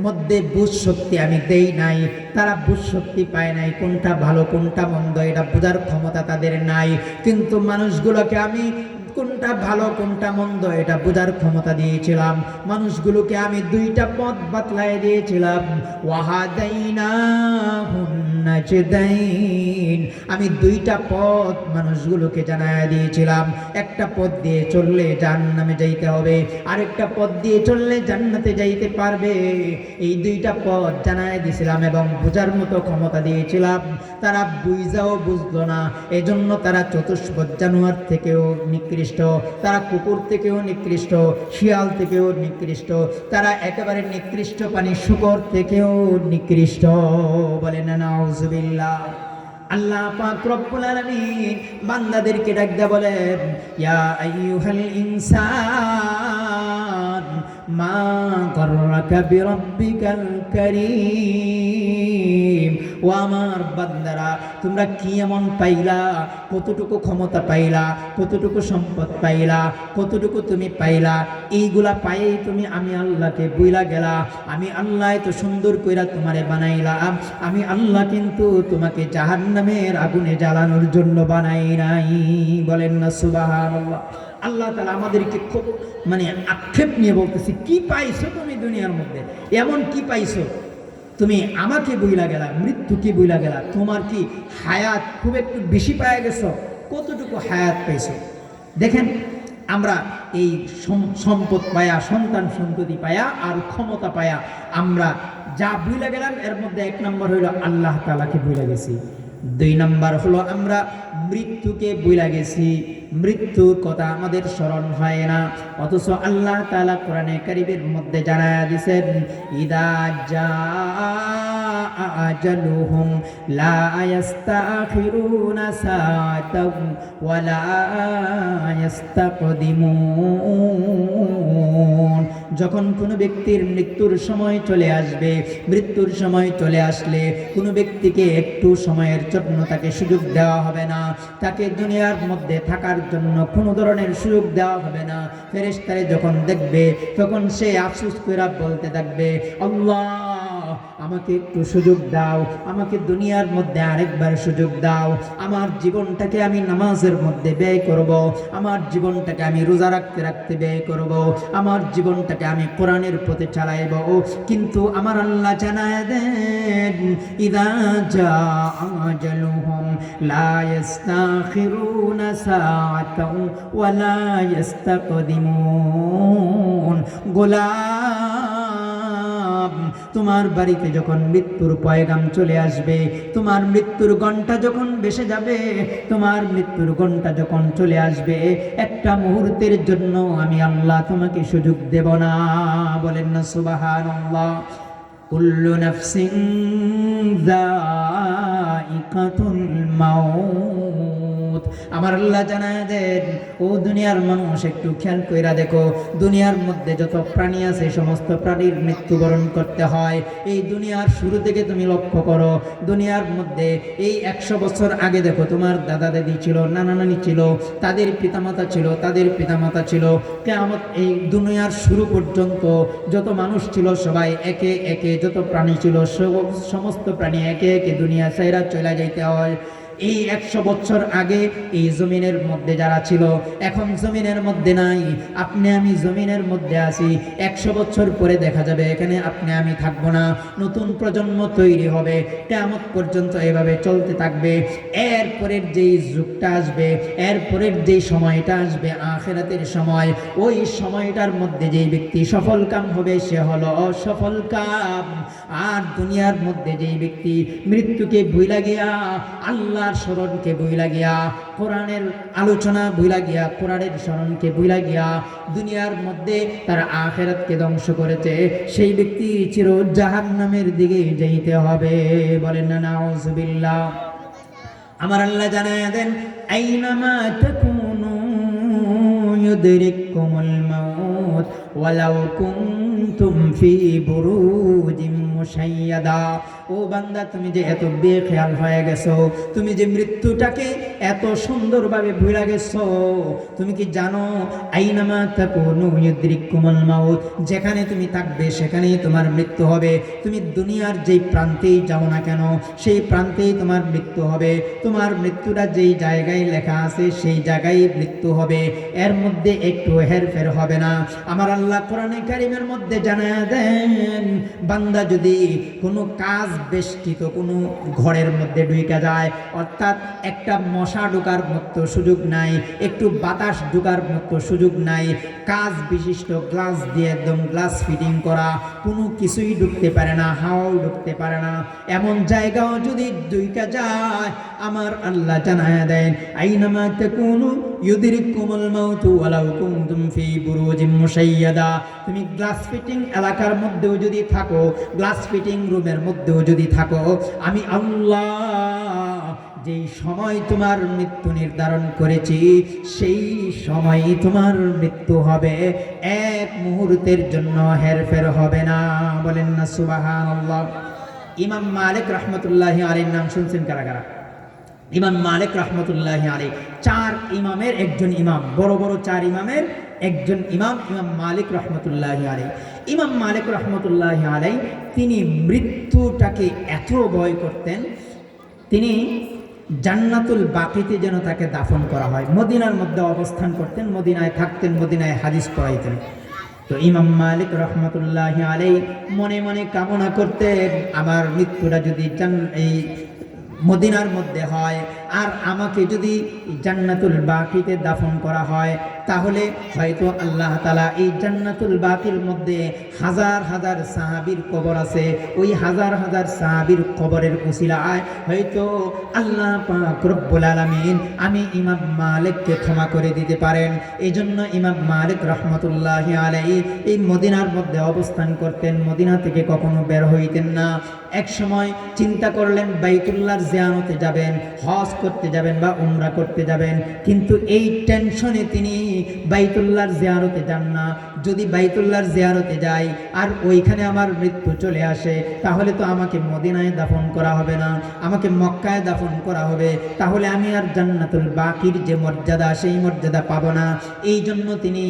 মধ্যে বুঝ শক্তি আমি দেই নাই, তারা বুঝ শক্তি পায় নাই, কোনটা ভালো কোনটা মন্দ এটা বোঝার ক্ষমতা তাদের নাই। কিন্তু মানুষগুলোকে আমি কোনটা ভালো কোনটা মন্দ এটা বোঝার ক্ষমতা দিয়েছিলাম। মানুষগুলোকে আমি দুইটা পথ বাতলাই দিয়েছিলাম। ওয়াহাদাইনাহুন নাজদাইন, আমি দুইটা পথ মানুষগুলোকে জানায় দিয়েছিলাম। একটা পথ দিয়ে চললে জাহান্নামে যাইতে হবে, আরেকটা পথ দিয়ে চললে জান্নাতে যাইতে পারবে। এই দুইটা পথ জানায় দিয়েছিলাম এবং বোঝার মতো ক্ষমতা দিয়েছিলাম। তারা বুঝাও বুঝলো না, এজন্য তারা চতুষ্পদ জানোয়ার থেকেও নিকৃষ্ট, তারা কুকুর থেকেও নিকৃষ্ট, শিয়াল থেকেও নিকৃষ্ট, তারা একেবারে নিকৃষ্ট প্রাণী শূকর থেকেও নিকৃষ্ট। বলেন না নাউজুবিল্লাহ। আল্লাহ পাক রব্বুল আলামিন বান্দাদেরকে ডাক দেয়া বলেন, ইয়া আইয়ুহাল ইনসান মা গাররাকা বিরাব্বিকাল কারীম। ও আমার বান্দারা, তোমরা কি এমন পাইলা, কতটুকু ক্ষমতা পাইলা, কতটুকু সম্পদ পাইলা, কতটুকু তুমি পাইলা, এইগুলা পাইয়েই তুমি আমি আল্লাহকে বুইলা গেলা। আমি আল্লাহ তো সুন্দর কইরা তোমারে বানাইলাম, আমি আল্লাহ কিন্তু তোমাকে জাহান্নামের আগুনে জ্বালানোর জন্য বানাই নাই। বলেন না সুবহানাল্লাহ। আল্লাহ তাআলা আমাদেরকে খুব আক্ষেপ নিয়ে বলতেছি, কি পাইছো তুমি দুনিয়ার মধ্যে, এমন কি পাইছো? তুমি আমাকে বইলা গেলা, মৃত্যুকে বইলা গেলা, তোমার কি হায়াত খুব একটু বেশি পাওয়া গেছো? কতটুকু হায়াত পাইছো? দেখেন, আমরা এই সম্পদ পায়া, সন্তান সন্ততি পায়া আর ক্ষমতা পায়া আমরা যা বইলা গেলাম, এর মধ্যে 1 নম্বর হইল আল্লাহ তাআলাকে বইলা গেছি, 2 নম্বর হলো আমরা মৃত্যুকে বইলা গেছি, মৃত্যুর কথা আমাদের স্মরণ হয় না। অথচ আল্লাহ তাআলা কোরআনে কারীমের মধ্যে জানায়া দিয়েছেন, ইদা জাআ আজালুহুম লা ইস্তাখিরুনা সাআতাও ওয়া লা ইস্তাকদিমুন। যখন কোনো ব্যক্তির মৃত্যুর সময় চলে আসবে, মৃত্যুর সময় চলে আসলে কোনো ব্যক্তিকে একটু সময়ের জন্য তাকে সুযোগ দেওয়া হবে না, তাকে দুনিয়ার মধ্যে থাকার জন্য কোনো ধরনের সুযোগ দেওয়া হবে না। ফেরেশতারা যখন দেখবে, তখন সে আফসোস করে বলতে থাকবে, আল্লাহ আমাকে একটু সুযোগ দাও, আমাকে দুনিয়ার মধ্যে আরেকবার সুযোগ দাও, আমার জীবনটাকে আমি নামাজের মধ্যে ব্যয় করব, আমার জীবনটাকে আমি রোজা রাখতে রাখতে ব্যয় করব, আমার জীবনটাকে আমি কোরআনের পথে চালাইব। কিন্তু আমার আল্লাহ জানায় দেন, ইদা জাআ আজালুহুম লা ইস্তাখিরুনা সাআতাও ওয়া লা ইস্তাকদিমুন। গোলাম, তোমার বাড়িতে যখন মৃত্যুর পয়গাম চলে আসবে, তোমার মৃত্যুর ঘণ্টা যখন বেসে যাবে, তোমার মৃত্যুর ঘণ্টা যখন চলে আসবে, একটা মুহূর্তের জন্য আমি আল্লাহ তোমাকে সুযোগ দেব না। বলেন না সুবহানাল্লাহ। কুল্লু নাফসিন যায়িকাতুল মাউত। আমার আল্লাহ জানায় দেন, ও দুনিয়ার মানুষ একটু খেয়াল কইরা দেখো, দুনিয়ার মধ্যে যত প্রাণী আছে সমস্ত প্রাণীর মৃত্যুবরণ করতে হয়। এই দুনিয়ার শুরু থেকে তুমি লক্ষ্য করো, দুনিয়ার মধ্যে এই 100 বছর আগে দেখো, তোমার দাদা দাদি ছিল, নানা নানি ছিল, তাদের পিতামাতা ছিল, তাদের পিতামাতা ছিল, কিয়ামত এই দুনিয়ার শুরু পর্যন্ত যত মানুষ ছিল সবাই একে একে, যত প্রাণী ছিল সমস্ত প্রাণী একে একে দুনিয়া ছাইরা চলে যাইতে হয়। এই 100 বছর আগে এই জমিনের মধ্যে যারা ছিল এখন জমিনের মধ্যে নাই, আপনি আমি জমিনের মধ্যে আছি। 100 বছর পরে দেখা যাবে এখানে আপনি আমি থাকবো না, নতুন প্রজন্ম তৈরি হবে, কিয়ামত পর্যন্ত এভাবে চলতে থাকবে। এরপরের যেই যুগটা আসবে, এরপরের যেই সময়টা আসবে আখিরাতের সময়, ওই সময়টার মধ্যে যেই ব্যক্তি সফল কাম হবে সে হলো অসফল কাম। আর দুনিয়ার মধ্যে যেই ব্যক্তি মৃত্যুকে ভুইলা গিয়া, আল্লাহর স্মরণকে ভুইলা গিয়া, কোরআনের আলোচনা ভুইলা গিয়া, কোরআনের স্মরণকে ভুইলা গিয়া দুনিয়ার মধ্যে তার আখিরাতকে ধ্বংস করেছে, সেই ব্যক্তি চির জাহান্নামের দিকে যাইতে হবে। বলেন না নাউযুবিল্লাহ। আমার আল্লাহ জানায় দেন, আইনামা তাকুনু ইউদরিকুমুল মাউত ওয়ালাউ কুনতুম ফি বুরুজিম মুশাইয়াদা। ও বান্দা, তুমি যে এত বেখেয়াল হয়ে গেছো, তুমি যে মৃত্যুটাকে এত সুন্দরভাবে ভুলে গেছো, তুমি কি জানো আইনামা তাকুনু ইউদরিকুমুল মাউত, যেখানে তুমি থাকবে সেখানেই তোমার মৃত্যু হবে। তুমি দুনিয়ার যেই প্রান্তেই যাও না কেন সেই প্রান্তেই তোমার মৃত্যু হবে। তোমার মৃত্যুটা যেই জায়গায় লেখা আছে সেই জায়গায় মৃত্যু হবে, এর মধ্যে একটু হেরফের হবে না। আমার আল্লাহ কোরআনে কারীমের মধ্যে জানায় দেন, বান্দা যদি কোনো কাজ বেষ্টিত কোনো ঘরের মধ্যে ঢুকে যায়, অর্থাৎ একটা মশা ঢোকার মতো সুযোগ নাই, একটু বাতাস ঢোকার মতো সুযোগ নাই, কাজ বিশিষ্ট গ্লাস দিয়ে একদম গ্লাস ফিটিং করা, কোনো কিছুই ঢুকতে পারে না, হাওয়াও ঢুকতে পারে না, এমন জায়গাও যদি ঢুকে যায়, আমার আল্লাহ জানায় দেন, আইনামা তাকুনু ইউদরিকুমুল মাউতু ওয়ালাউ কুনতুম ফি বুরুজিম মুশাইয়াদা। তুমি গ্লাস ফিটিং এলাকার মধ্যেও যদি থাকো, গ্লাস ফিটিং রুমের মধ্যেও যদি থাকো, আমি আল্লাহ যেই সময় তোমার মৃত্যু নির্ধারণ করেছি সেই সময়ই তোমার মৃত্যু হবে, এক মুহূর্তের জন্য হেরফের হবে না। বলেন না সুবহানাল্লাহ। ইমাম মালিক রহমতুল্লাহি আলাইহির নাম শুনছেন কারা কারা? ইমাম মালিক রহমতুল্লাহি আলাইহি 4 ইমামের একজন ইমাম, বড় বড় 4 ইমামের একজন ইমাম ইমাম মালিক রহমতুল্লাহি আলাইহি। ইমাম মালিক রহমতুল্লাহি আলাইহি তিনি মৃত্যুটাকে এত ভয় করতেন, তিনি জান্নাতুল বাকিতে যেন তাকে দাফন করা হয়। মদিনার মধ্যে অবস্থান করতেন, মদিনায় থাকতেন, মদিনায় হাদিস পড়াইতেন। তো ইমাম মালিক রহমতুল্লাহি আলাইহি মনে মনে কামনা করতেন, আমার মৃত্যুটা যদি এই মদিনার মধ্যে হয় আর আমাকে যদি জান্নাতুল বাকিতে দাফন করা হয়, তাহলে হয়তো আল্লাহ তাআলা এই জান্নাতুল বাকির মধ্যে হাজার হাজার সাহাবীর কবর আছে, ওই হাজার হাজার সাহাবীর কবরের উসিলায় হয়তো আল্লাহ পাক রব্বুল আলামিন আমি ইমাম মালিককে ক্ষমা করে দিতে পারেন। এই জন্য ইমাম মালিক রহমতুল্লাহি আলাইহি এই মদিনার মধ্যে অবস্থান করতেন, মদিনা থেকে কখনো বের হইতেন না। এক সময় চিন্তা করলেন বাইতুল্লাহর জিয়ারতে যাবেন, হজ করতে যাবেন বা উমরা করতে যাবেন, কিন্তু এই টেনশনে তিনি বাইতুল্লাহর জিয়ারতে যান না। যদি বাইতুল্লাহর জিয়ারতে যাই আর ওইখানে আমার মৃত্যু চলে আসে, তাহলে তো আমাকে মদিনায় দাফন করা হবে না, আমাকে মক্কায় দাফন করা হবে, তাহলে আমি আর জান্নাতুল বাকির যে মর্যাদা সেই মর্যাদা পাবো না। এই জন্য তিনি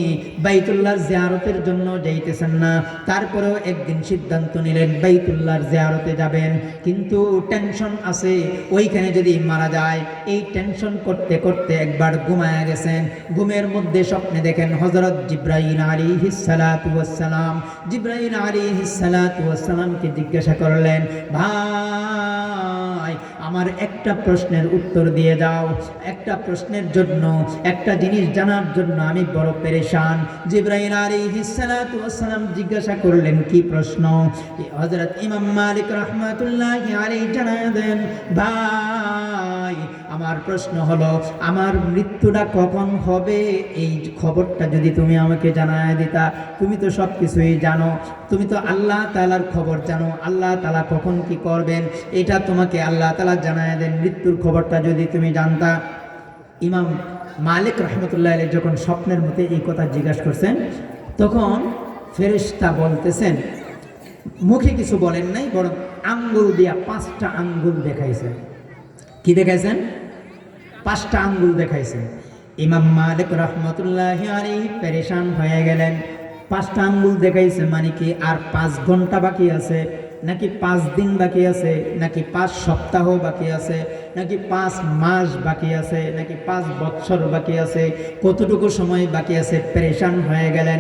বাইতুল্লাহর জিয়ারতের জন্য যাইতেছেন না। তারপরেও একদিন সিদ্ধান্ত নিলেন বাইতুল্লাহর জিয়ারতে যাবেন, কিন্তু টেনশন আছে, ওইখানে যদি মারা যায়। এই টেনশন করতে করতে একবার ঘুমায়া গেছেন, ঘুমের মধ্যে স্বপ্নে দেখেন হযরত জিবরাইল আলাইহিস সালাতু ওয়াস সালাম। জিবরাইল আলাইহিস সালাতু ওয়াস সালামকে জিজ্ঞাসা করলেন, ভাই আমার একটা প্রশ্নের উত্তর দিয়ে দাও, একটা প্রশ্নের জন্য, একটা জিনিস জানার জন্য আমি বড় পেরেশান। জিবরাইল আলাইহিস সালাতু ওয়াস সালাম জিজ্ঞাসা করলেন, কি প্রশ্ন? হযরত ইমাম মালিক রাহমাতুল্লাহি আলাইহি জানালেন, ভাই আমার আমার প্রশ্ন হলো, আমার মৃত্যুটা কখন হবে এই খবরটা যদি তুমি আমাকে জানায় দিতা। তুমি তো সব কিছুই জানো, তুমি তো আল্লাহ তাআলার খবর জানো, আল্লাহ তাআলা কখন কি করবেন এটা তোমাকে আল্লাহ তাআলা জানায় দেন। মৃত্যুর খবরটা যদি তুমি জানতা। ইমাম মালিক রহমতুল্লাহ আলাইহি যখন স্বপ্নের মধ্যে এই কথা জিজ্ঞাসা করছেন, তখন ফেরেশতা বলতেছেন, মুখে কিছু বলেন নাই, বরং আঙ্গুল দিয়া 5টা আঙ্গুল দেখাইছেন। কি দেখাইছেন? 5টা আঙ্গুল দেখাইছেন। ইমাম মালিক রহমতুল্লাহি আলাইহি পেরেশান হয়ে গেলেন। 5টা আঙ্গুল দেখাইছে মানে কি আর 5 ঘন্টা বাকি আছে, নাকি 5 দিন বাকি আছে, নাকি 5 সপ্তাহ বাকি আছে, নাকি 5 মাস বাকি আছে, নাকি 5 বছর বাকি আছে, কতটুকু সময় বাকি আছে? পেরেশান হয়ে গেলেন।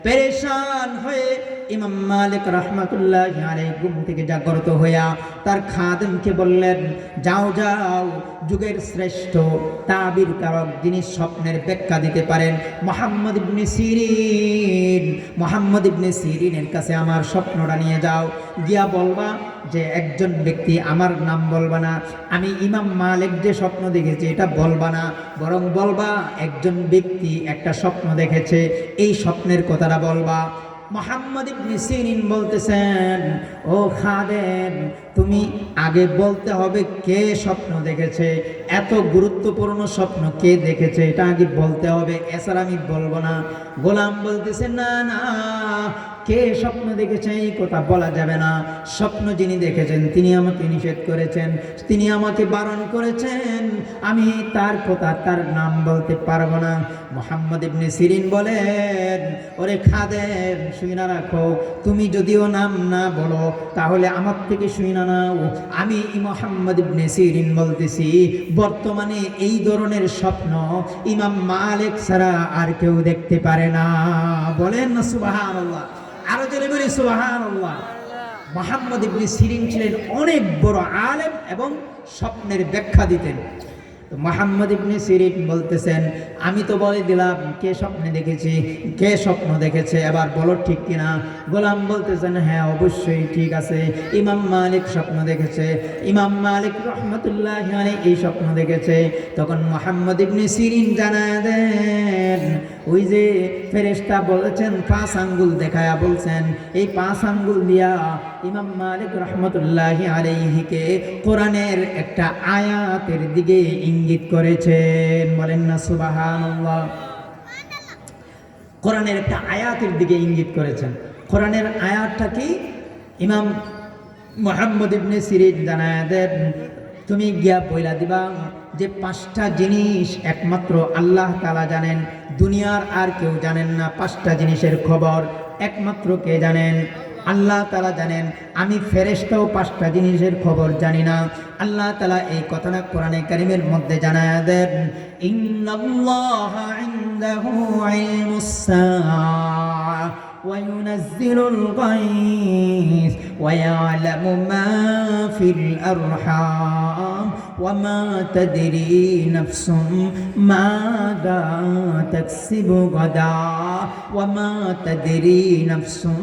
পেরেশান হয়ে ইমাম মালিক রহমতুল্লাহি আলাইহি ঘুম থেকে জাগ্রত হইয়া তার খাদেমকে বললেন, যাও যাও, যুগের শ্রেষ্ঠ তাবির কারক যিনি স্বপ্নের ব্যাখ্যা দিতে পারেন মুহাম্মদ ইবনে সিরিন, মুহাম্মদ ইবনে সিরিনের কাছে আমার স্বপ্নটা নিয়ে যাও। গিয়া বলবা যে একজন ব্যক্তি, আমার নাম বলবা না, আমি ইমাম মালিক যে স্বপ্ন দেখেছি এটা বলবা না, বরং বলবা একজন ব্যক্তি একটা স্বপ্ন দেখেছে, এই স্বপ্নের কথাটা বলবা। মুহাম্মদ ইবনে সিরিন বলতেছেন, ও খাদেম, তুমি আগে বলতে হবে কে স্বপ্ন দেখেছে, এত গুরুত্বপূর্ণ স্বপ্ন কে দেখেছে এটা আগে বলতে হবে, এছাড়া আমি বলবো না। গোলাম বলতেছেন, না না, কে স্বপ্ন দেখেছে এই কথা বলা যাবে না। স্বপ্ন যিনি দেখেছেন তিনি আমাকে নিষেধ করেছেন, তিনি আমাকে বারণ করেছেন, আমি তার কথা, তার নাম বলতে পারবো না। মুহাম্মদ ইবনে সিরিন বলেন, ওরে খাদেম, শুইনা রাখো, তুমি যদিও নাম না বলো তাহলে আমার থেকে শুইনা নাও। আমি মুহাম্মদ ইবনে সিরিন বলতেছি, বর্তমানে এই ধরনের স্বপ্ন ইমাম মালিক ছাড়া আর কেউ দেখতে পারে না। বলেন না সুবহানাল্লাহ? আরো জোরে বলি সুবহানাল্লাহ। মুহাম্মদ ইবনে সিরিন ছিলেন অনেক বড় আলেম এবং স্বপ্নের ব্যাখ্যা দিতেন। তো মুহাম্মদ ইবনে সিরিন বলতেছেন, আমি তো বলে দিলাম কে স্বপ্নে দেখেছি, কে স্বপ্ন দেখেছে, এবার বলো ঠিক কিনা। গোলাম বলতেছেন, হ্যাঁ অবশ্যই ঠিক আছে, ইমাম মালিক স্বপ্ন দেখেছে, ইমাম মালিক রহমতুল্লাহি আলাইহি এই স্বপ্ন দেখেছে। তখন মুহাম্মদ ইবনে সিরিন জানায় দেন, ওই যে ফেরেশতা বলেছেন 5 আঙ্গুল দেখায়া বলছেন, এই 5 আঙ্গুল দিয়া ইমাম মালিক রহমতুল্লাহি আলাইহিকে কোরআনের একটা আয়াতের দিকে ইঙ্গিত করেছেন। বলেন না সুবহানাল্লাহ? কোরআনের একটা আয়াতের দিকে ইঙ্গিত করেছেন। কোরআনের আয়াতটা কি? ইমাম মুহাম্মদ ইবনে সিরিন জানায় দেন, তুমি গিয়া বইলা দিবা যে 5টা জিনিস একমাত্র আল্লাহ তাআলা জানেন, দুনিয়ার আর কেউ জানেন না। 5টা জিনিসের খবর একমাত্র কে জানেন? আল্লাহ তাআলা জানেন। আমি ফেরেশতাও 5টা জিনিসের খবর জানি না। আল্লাহ তাআলা এই কথাটা কোরআনে কারীমের মধ্যে জানায়া দেন, ইন্নাল্লাহা ইনদাহু ইলমুস সাআ ওয়া ইউনাজ্জিলুল গায়স ওয়া ইয়ালামু মা ফিল আরহাম ওয়া মা তাদরি নাফসুম মাযা তাকসিবু গাদা ওয়া মা তাদরি নাফসুম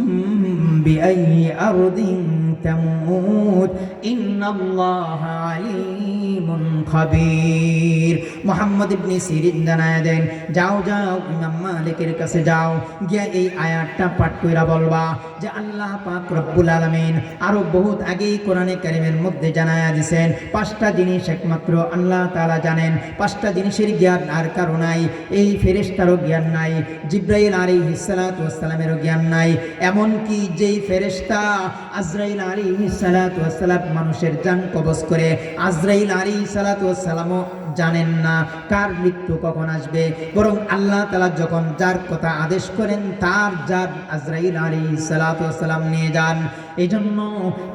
বিআইয়ি আরদিন তামুত ইন্নাল্লাহা আলিমুন খাবীর। মুহাম্মদ ইবনে সিরিন জানায় দেন, যাও যাও ইমাম মালিকের কাছে যাও, গিয়া এই আয়াতটা পাঠ কইরা বলবা যে আল্লাহ পাক রব্বুল আলামিন আরো বহুত আগেই কোরআনে কারীমের মধ্যে জানায়া দিয়েছেন 5টা জিনিস একমাত্র আল্লাহ তাআলা জানেন। 5টা জিনিসের জ্ঞান আর কারো নাই, এই ফেরেশতারও জ্ঞান নাই, জিবরাইল আলাইহিস সালাতু ওয়াস সালামেরও জ্ঞান নাই। এমন কি যেই ফেরেশতা আজরাইল আলাইহিস সালাতু ওয়াস সালাম মানুষের জান কবজ করে, আজরাইল আলাইহিস সালাতু ওয়াস সালামও জানেন না কার মৃত্যু কখন আসবে, বরং আল্লাহ তাআলা যখন যার কথা আদেশ করেন তার জান আজরাইল আলাইহিস সালাতু ওয়াস সালাম নিয়ে যান। এই জন্য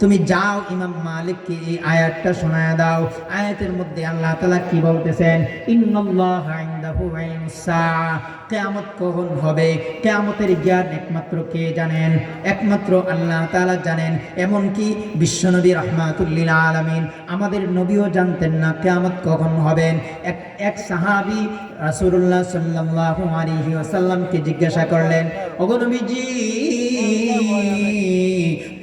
তুমি যাও ইমাম মালিককে এই আয়াতটা শোনায় দাও। আয়াতের মধ্যে আল্লাহ তাআলা কি বলতেছেন? ইন্নাল্লাহা ইনদাহু ইলমুস সাআ, কিয়ামত কখন হবে, কিয়ামতের জ্ঞান একমাত্র কে জানেন? একমাত্র আল্লাহ তাআলা জানেন। এমন কি বিশ্বনবী রাহমাতুল লিল আলামিন আমাদের নবীও জানতেন না কিয়ামত কখন হবে। এক সাহাবী রাসূলুল্লাহ সাল্লাল্লাহু আলাইহি ওয়াসাল্লামকে জিজ্ঞাসা করলেন, ওগো নবীজি,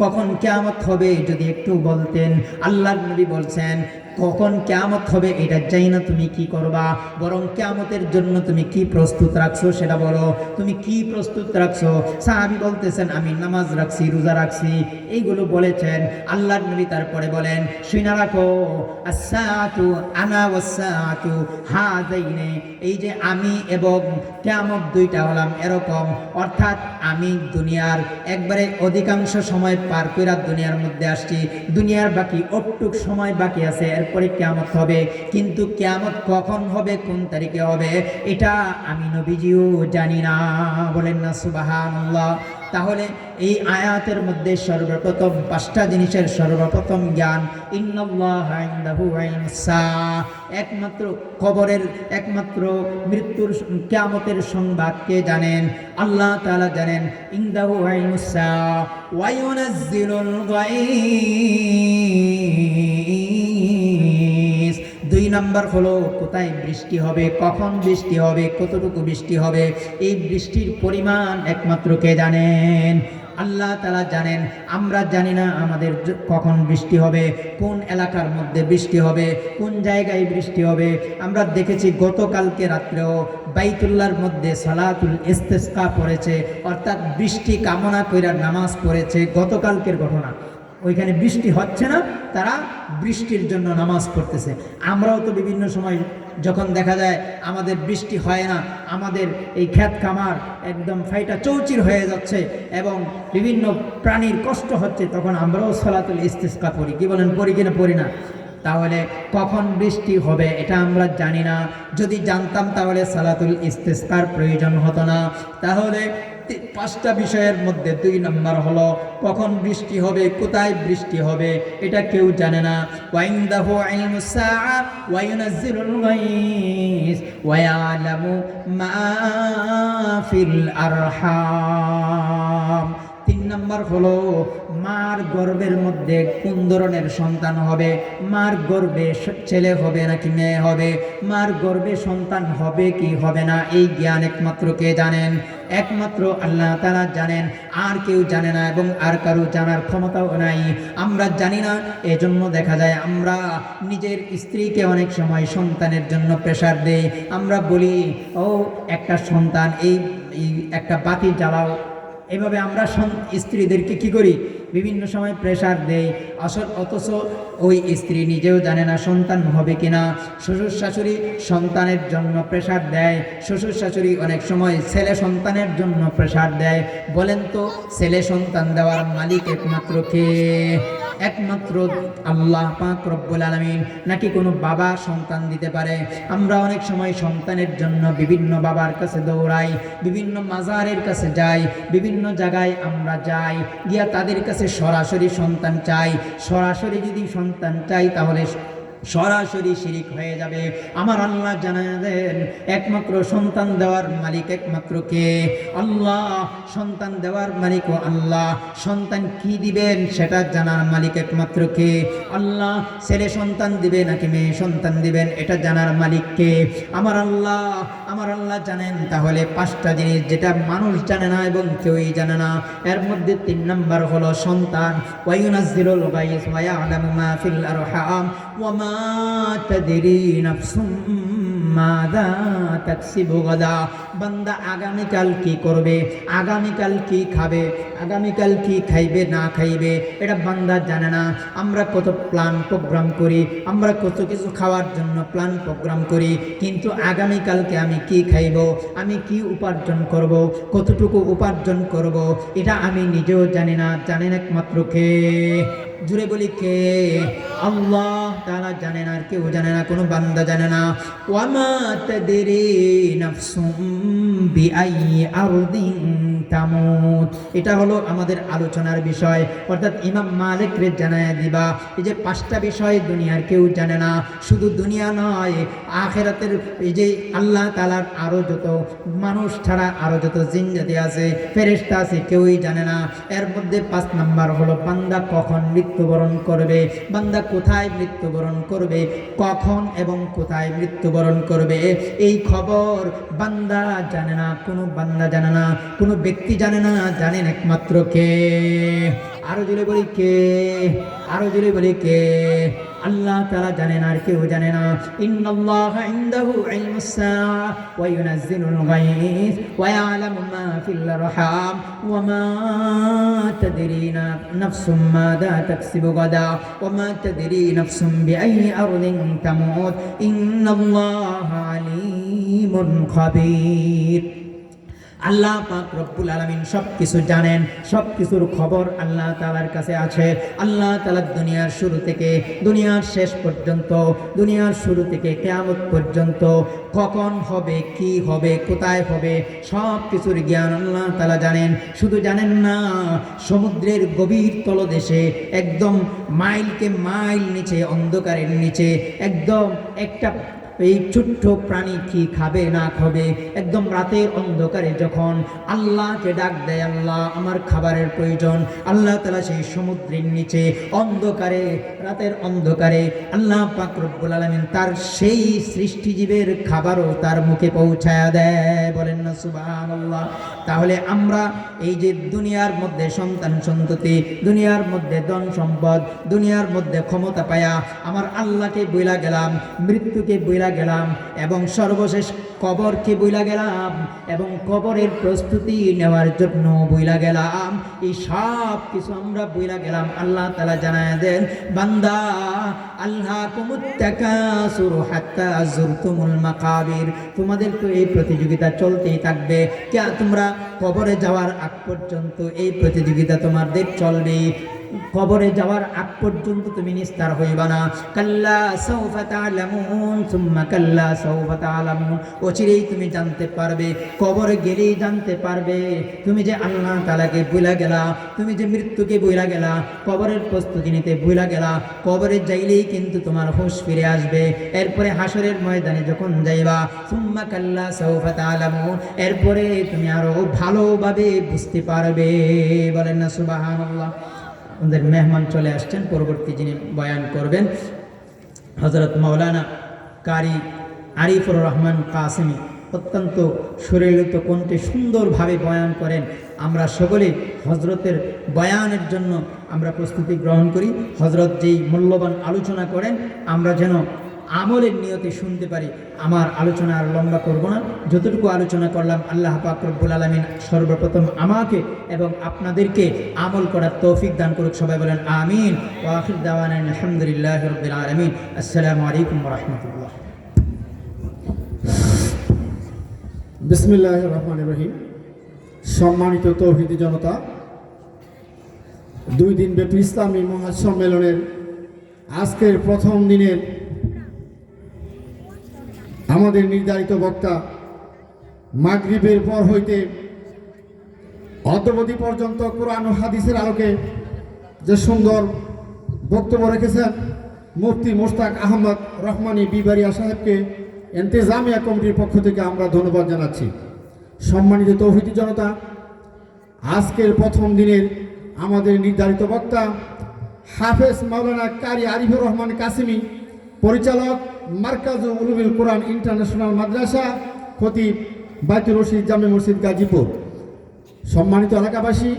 কখন কিয়ামত হবে যদি একটু বলতেন। আল্লাহর নবী বলছেন, কখন কিয়ামত হবে এটা জানি না তুমি কি করবা, বরং কিয়ামতের জন্য তুমি কি প্রস্তুত রাখছো সেটা বলো। তুমি কি প্রস্তুত রাখছো? সাহাবী বলতেছেন আমি নামাজ রাখছি, রোজা রাখছি, এইগুলো বলেছেন। আল্লাহর নবী তারপরে বলেন শুনে রাখো, আস-সাআতু আনা ওয়াস-সাআতু হাযাইনি, এই যে আমি এবং কিয়ামত দুইটা হলাম এরকম। অর্থাৎ আমি দুনিয়ার একবারে অধিকাংশ সময় পার কইরা দুনিয়ার মধ্যে আসছি, দুনিয়ার বাকি অটুক সময় বাকি আছে, এরপরে কিয়ামত হবে। কিন্তু কিয়ামত কখন হবে, কোন তারিখে হবে, এটা আমি নবীজিও জানি না। বলেন না সুবহানাল্লাহ। তাহলে এই আয়াতের মধ্যে সর্বপ্রথম 5টা জিনিসের সর্বপ্রথম জ্ঞান, ইন্নাল্লাহা ইনদাহু ইলমুস সাআ, একমাত্র কবরের, একমাত্র মৃত্যুর কিয়ামতের সংবাদ কে জানেন? আল্লাহ তাআলা জানেন। ইনদাহু ইলমুস সাআ ওয়া ইউনাজ্জিলুল গায়স। 2 নাম্বার হলো কোথায় বৃষ্টি হবে, কখন বৃষ্টি হবে, কতটুকু বৃষ্টি হবে, এই বৃষ্টির পরিমাণ একমাত্র কে জানেন? আল্লাহ তাআলা জানেন। আমরা জানি না আমাদের কখন বৃষ্টি হবে, কোন এলাকার মধ্যে বৃষ্টি হবে, কোন জায়গায় বৃষ্টি হবে। আমরা দেখেছি গতকালকে রাত্রেও বাইতুল্লাহর মধ্যে সালাতুল ইস্তিসকা পড়েছে, অর্থাৎ বৃষ্টি কামনা কইরা নামাজ পড়েছে। গতকালকের ঘটনা, ওইখানে বৃষ্টি হচ্ছে না, তারা বৃষ্টির জন্য নামাজ পড়তেছে। আমরাও তো বিভিন্ন সময় যখন দেখা যায় আমাদের বৃষ্টি হয় না, আমাদের এই ক্ষেত খামার একদম ফাইটা চৌচির হয়ে যাচ্ছে এবং বিভিন্ন প্রাণীর কষ্ট হচ্ছে, তখন আমরাও সালাতুল ইস্তিসকা পড়ি। কি বলেন, পড়ি কিনা পড়ি না? তাহলে কখন বৃষ্টি হবে এটা আমরা জানি না। যদি জানতাম তাহলে সালাতুল ইস্তিসকার প্রয়োজন হতো না। তাহলে 5টা বিষয়ের মধ্যে 2 নাম্বার হলো কখন বৃষ্টি হবে, কোথায় বৃষ্টি হবে, এটা কেউ জানে না। ওয়াইনদাহু ইলমুস সাআ ওয়া ইউনাজ্জিলুল গায়স ওয়া ইয়ালামু মা ফিল আরহাম। 3 নাম্বার হলো মার গর্ভের মধ্যে কোন ধরনের সন্তান হবে, মার গর্ভে ছেলে হবে নাকি মেয়ে হবে, মার গর্ভে সন্তান হবে কি হবে না, এই জ্ঞান একমাত্র কে জানেন? একমাত্র আল্লাহ তাআলা জানেন, আর কেউ জানে না এবং আর কারো জানার ক্ষমতাও নাই। আমরা জানি না, এজন্য দেখা যায় আমরা নিজের স্ত্রীকে অনেক সময় সন্তানের জন্য প্রেসার দেই। আমরা বলি ও একটা সন্তান, এই একটা বাতি জ্বালাও। এভাবে আমরা স্ত্রীদেরকে কি করি, বিভিন্ন সময় প্রেসার দেই। অথচ ওই স্ত্রী নিজেও জানে না সন্তান হবে কিনা। শ্বশুর শাশুড়ি সন্তানের জন্য প্রেসার দেয়, শ্বশুর শাশুড়ি অনেক সময় ছেলে সন্তানের জন্য প্রেসার দেয়। বলেন তো, ছেলে সন্তান দেওয়ার মালিক একমাত্র কে? একমাত্র আল্লাহ পাক রব্বুল আলামিন। নাকি কোনো বাবা সন্তান দিতে পারে? আমরা অনেক সময় সন্তানের জন্য বিভিন্ন বাবার কাছে দৌড়াই, বিভিন্ন মাজারের কাছে যাই, বিভিন্ন জায়গায় আমরা যাই, গিয়া তাদের কাছে সরাসরি সন্তান চাই। সরাসরি যদি সন্তান চাই তাহলে সরাসরি শিরিক হয়ে যাবে। আমার আল্লাহ জানায় দেন একমাত্র সন্তান দেওয়ার মালিক একমাত্র কে? আল্লাহ। সন্তান দেওয়ার মালিক আল্লাহ। সন্তান কি দিবেন সেটা জানার মালিক একমাত্র কে? আল্লাহ। ছেলে সন্তান দিবে নাকি মেয়ে সন্তান দিবেন এটা জানার মালিক কে? আমার আল্লাহ। আমার আল্লাহ জানেন। তাহলে 5টা জিনিস যেটা মানুষ জানে না এবং কেউই জানে না, এর মধ্যে 3 নাম্বার হলো সন্তান। ওয়া ইউনাজ্জিলুল গায়স ওয়া ইয়ালামু মা ফিল আরহাম ওয়া মা তাদরি নাফসুম মাযা তাকসিবু গাদা। বান্দা আগামীকাল কি করবে, আগামীকাল কি খাবে, আগামীকাল কি খাইবে না খাইবে, এটা বান্দা জানে না। আমরা কত প্ল্যান প্রোগ্রাম করি, আমরা কত কিছু খাওয়ার জন্য প্ল্যান প্রোগ্রাম করি, কিন্তু আগামীকালকে আমি কি খাইব, আমি কি উপার্জন করব, কতটুকু উপার্জন করব, এটা আমি নিজেও জানি না। জানেন একমাত্র কে? জুড়ে বলি কে? আল্লাহ তাআলা জানেন, আর কেউ জানে না, কোনো বান্দা জানে না। ওয়ামা তাদরি নাফসুম বিআইয়ি আরদিন তামুত। এটা হলো আমাদের আলোচনার বিষয়, অর্থাৎ ইমাম মালিক রে জানায় দিবা এই যে 5টা বিষয় দুনিয়ার কেউ জানে না। শুধু দুনিয়া নয়, আখিরাতের এই যে আল্লাহ তাআলার আরো যত মানুষ ছাড়া আরো যত জিন জাতি আছে, ফেরেশতা আছে, কেউই জানে না। এর মধ্যে 5 নাম্বার হলো বান্দা কখন মৃত্যুবরণ করবে, বান্দা কোথায় মৃত্যুবরণ করবে, কখন এবং কোথায় মৃত্যুবরণ করবে, এই খবর বান্দা জানে না, কোনো বান্দা জানে না, কোনো ব্যক্তি জানে না। জানেন একমাত্র কে? আরো জোরে বলি কে? আরো জোরে বলি কে? আল্লাহ তাআলা জানেন, আর কেউ জানে না। ইন্নাল্লাহা ইনদাহু ইলমুস সাআ ওয়া ইউনাজ্জিলুল গায়স ওয়া ইয়ালামু মা ফিল আরহাম ওয়া মা তাদরি নাফসুম মাযা তাকসিবু গাদা ওয়া মা তাদরি নাফসুম বিআইয়ি আরদিন তামুত ইন্নাল্লাহা আলীমুন খাবীর। আল্লাহ পাক রব্বুল আলামিন সব কিছু জানেন, সব কিছুর খবর আল্লাহ তাআলার কাছে আছে। আল্লাহ তাআলা দুনিয়ার শুরু থেকে দুনিয়ার শেষ পর্যন্ত, দুনিয়ার শুরু থেকে কিয়ামত পর্যন্ত কখন হবে, কি হবে, কোথায় হবে, সব কিছুর জ্ঞান আল্লাহ তাআলা জানেন। শুধু জানেন না, সমুদ্রের গভীর তলদেশে একদম মাইলকে মাইল নিচে, অন্ধকারের নিচে একদম একটা এই ছোট্ট প্রাণী কি খাবে না খাবে, একদম রাতের অন্ধকারে যখন আল্লাহকে ডাক দেয়, আল্লাহ আমার খাবারের প্রয়োজন, আল্লাহ তাআলা সেই সমুদ্রের নিচে অন্ধকারে, রাতের অন্ধকারে আল্লাহ পাক রব্বুল আলামিন তার সেই সৃষ্টিজীবের খাবারও তার মুখে পৌঁছায়া দেয়। বলেন না সুবহানাল্লাহ। তাহলে আমরা এই যে দুনিয়ার মধ্যে সন্তান সন্ততি, দুনিয়ার মধ্যে ধন সম্পদ, দুনিয়ার মধ্যে ক্ষমতা পায়া আমার আল্লাহকে বইলা গেলাম, মৃত্যুকে বইলা গেলাম, এবং সর্বশেষ কবরকে বইলা গেলাম, এবং কবরের প্রস্তুতি নেওয়ার জন্য বইলা গেলাম। এই সব কিছু আমরা বইলা গেলাম। আল্লাহ তাআলা জানায় দেন, বান্দা আল্লাহকুমুত তাকাসুর হাত্তা যুরতুমুল মাকাবির, তোমাদের তো এই প্রতিযোগিতা চলতেই থাকবে। তোমরা কবরে যাওয়ার আগ পর্যন্ত এই প্রতিযোগিতা তোমাদের চলবে। কবরে যাওয়ার আগ পর্যন্ত তুমি নিস্তার হইবা না। কাল্লা সাউফা তা'লামুন সুম্মা কাল্লা সাউফা তা'লামুন, অচিরেই তুমি জানতে পারবে, কবরে গেলেই জানতে পারবে তুমি যে আল্লাহ তাআলাকে ভুলা গেলা, তুমি যে মৃত্যুকে ভুলা গেলা, কবরের প্রস্তুতি নিতে ভুলা গেলা। কবরে যাইলেই কিন্তু তোমার হুঁশ ফিরে আসবে। এরপরে হাসরের ময়দানে যখন যাইবা, সুম্মা কাল্লা সাউফা তা'লামুন, এরপরে তুমি আরো ভালোভাবে বুঝতে পারবে। বলেন না সুবহানাল্লাহ। আমাদের মেহমান চলে আসছেন, পরবর্তী যিনি বয়ান করবেন হযরত মাওলানা কারি আরিফুর রহমান কাসেমি। অত্যন্ত সুরেলিত কণ্ঠে সুন্দরভাবে বয়ান করেন। আমরা সকলে হজরতের বয়ানের জন্য আমরা প্রস্তুতি গ্রহণ করি। হজরত যেই মূল্যবান আলোচনা করেন আমরা যেন আমলের নিয়তে শুনতে পারি। আমার আলোচনা আর লম্বা করব না, যতটুকু আলোচনা করলাম আল্লাহ পাক রব্বুল আলামিন সর্বপ্রথম আমাকে এবং আপনাদেরকে আমল করার তৌফিক দান করুক। সবাই বলেন আমিন। ওয়া আখির দাওয়ানা আলহামদুলিল্লাহি রাব্বিল আলামিন। আসসালামু আলাইকুম ওয়া রাহমাতুল্লাহ। বিসমিল্লাহির রহমানির রহিম। সম্মানিত তৌহিদি জনতা, 2 দিন ব্যাপী ইসলামী মহাসম্মেলনের আজকের প্রথম দিনের আমাদের নির্ধারিত বক্তা মাগরিবের পর হইতে অদ্যাবধি পর্যন্ত কোরআন ও হাদিসের আলোকে যে সুন্দর বক্তব্য রেখেছেন মুফতি মোশতাক আহমদ রহমানী বিবারিয়া সাহেবকে ইন্তেজামিয়া কমিটির পক্ষ থেকে আমরা ধন্যবাদ জানাচ্ছি। সম্মানিত তৌহিদি জনতা, আজকের প্রথম দিনের আমাদের নির্ধারিত বক্তা হাফেজ মাওলানা কারি আরিফুর রহমান কাসেমি, পরিচালক মারকাজু উলুমুল কোরআন ইন্টারন্যাশনাল মাদ্রাসা, খতিব বাইতুর রশিদ জামে মসজিদ গাজীপুর। সম্মানিত এলাকাবাসী,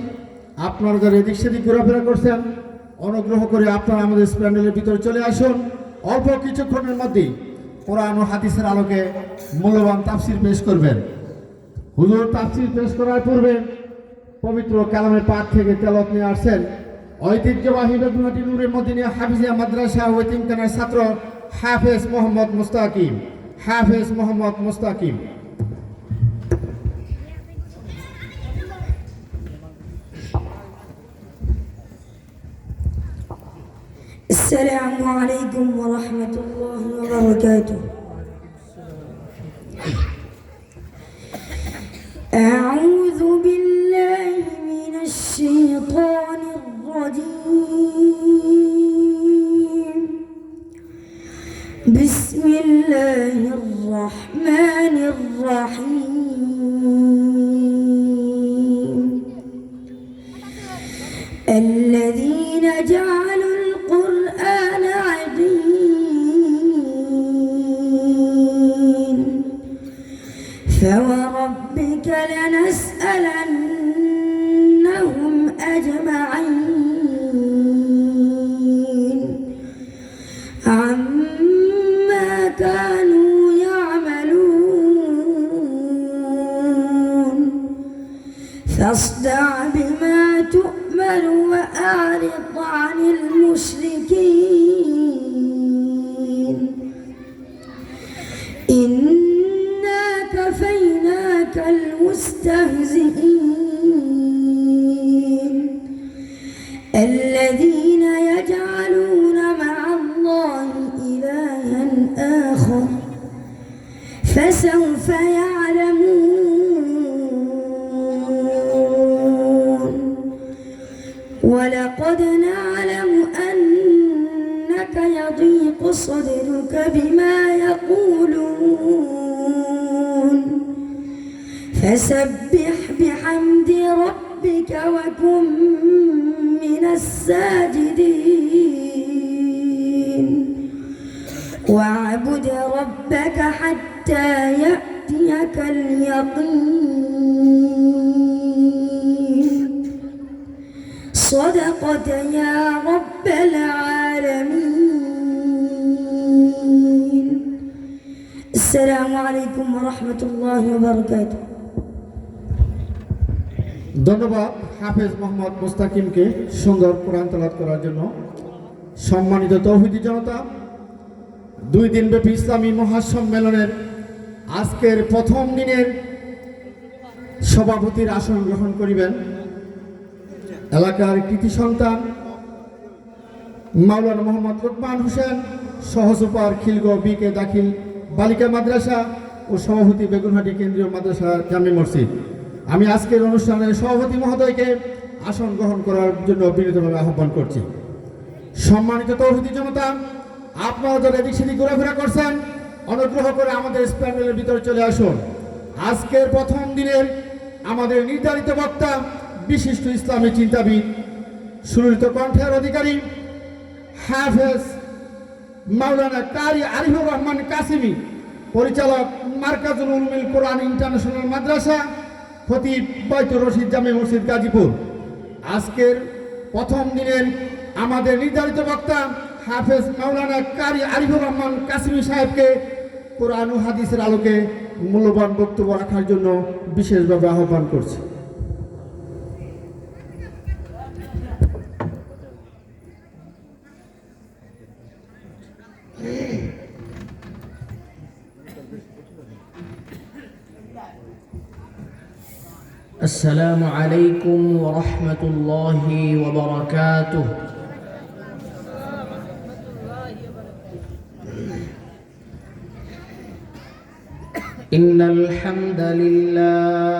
আপনারা যারা এদিক সেদিক ঘোরাফেরা করছেন, অনুগ্রহ করে আপনারা আমাদের প্যান্ডেলের ভিতরে চলে আসুন। অল্প কিছুক্ষণের মধ্যেই কোরআন ও হাদিসের আলোকে মূল্যবান তাফসির পেশ করবেন। হুজুর তাফসির পেশ করার পূর্বে পবিত্র কালামে পাক থেকে তেলাওয়াত নিয়ে আসছেন ঐতিহ্যবাহী বেগুনহাটি নূরে মদিনা হাফিজিয়া মাদ্রাসা ও এতিমখানার ছাত্র হাফেজ মোহাম্মদ মুস্তাকিম। হাফেজ মোহাম্মদ মুস্তাকিম। السلام عليكم ورحمة الله وبركاته. أعوذ بالله من الشيطان الرجيم. بسم الله الرحمن الرحيم. الذين جعلوا القرآن عضين فوربك لنسألنهم أجمعين فاصدع بما تؤمر وأعرض عن المشركين إنا كفيناك المستهزئين الذين يجعلون مع الله إلها آخر فسوف يعلمون ولقد نعلم أنك يضيق صدرك بما يقولون فسبح بحمد ربك وكن من الساجدين واعبد ربك حتى يأتيك اليقين صدقت يا رب العالمين. السلام عليكم ورحمة الله وبركاته. ধন্যবাদ হাফেজ মোহাম্মদ মুস্তাকিমকে সুন্দর কোরআন তেলাওয়াত করার জন্য। সম্মানিত তৌহিদি জনতা, 2 দিনব্যাপী ইসলামী মহাসম্মেলনের আজকের প্রথম দিনের সভাপতির আসন গ্রহণ করিবেন এলাকার কৃতি সন্তান মাওলানা মোহাম্মদ লোকমান হোসেন, সহসুপার খিলগো বিকে দাখিল বালিকা মাদ্রাসা ও সভাপতি বেগুনহাটি কেন্দ্রীয় মাদ্রাসা জামে মসজিদ। আমি আজকের অনুষ্ঠানের সভাপতি মহোদয়কে আসন গ্রহণ করার জন্য বিনীতভাবে আহ্বান করছি। সম্মানিত তৌহিদি জনতা, আপনারা যারা এদিক সেদিক ঘোরাফেরা করছেন, অনুগ্রহ করে আমাদের প্যানেলের ভিতরে চলে আসুন। আজকের প্রথম দিনের আমাদের নির্ধারিত বক্তা বিশিষ্ট ইসলামী চিন্তাবিদ, সুললিত কণ্ঠের অধিকারী হাফেজ মাওলানা কারি আরিফুর রহমান কাসিমি, পরিচালক মার্কাজুল উলুমিল কোরআন ইন্টারন্যাশনাল মাদ্রাসা, খতিব বাইতুর রশিদ জামে মসজিদ গাজীপুর। আজকের প্রথম দিনের আমাদের নির্ধারিত বক্তা হাফেজ মাওলানা কারি আরিফুর রহমান কাসিমি সাহেবকে কোরআন ও হাদিসের আলোকে মূল্যবান বক্তব্য রাখার জন্য বিশেষভাবে আহ্বান করছি। السلام عليكم ورحمة الله وبركاته. إن الحمد لله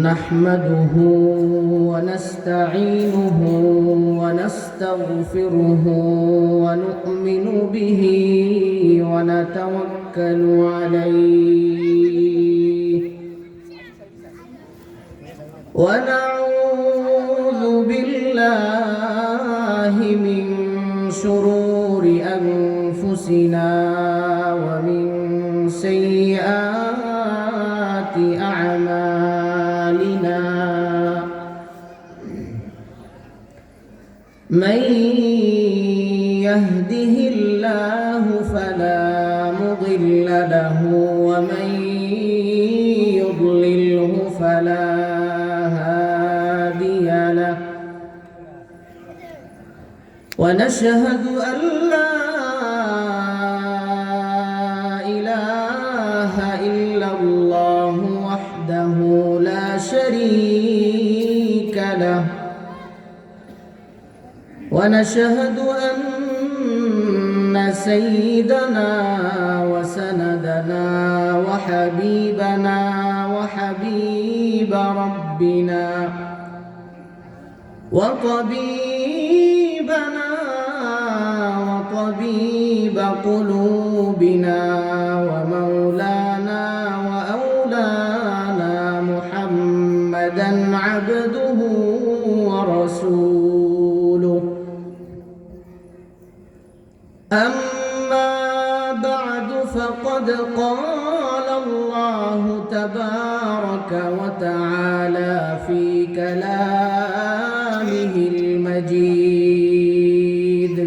نحمده ونستعينه ونستغفره ونؤمن به ونتوكل عليه ونعوذ بالله من شرور أنفسنا ومن سيئات أعمالنا من يهده الله فلا مضل له ومن يضلله فلا هادي له ونشهد أن لا إله إلا الله وحده لا شريك له ونشهد أن سيدنا وسندنا وحبيبنا وحبيب ربنا وطبيبنا وطبيب قلوبنا ومولانا وأولانا محمدا عبده ورسوله. أما بعد فقد قال الله تبارك وتعالى في كلامه المجيد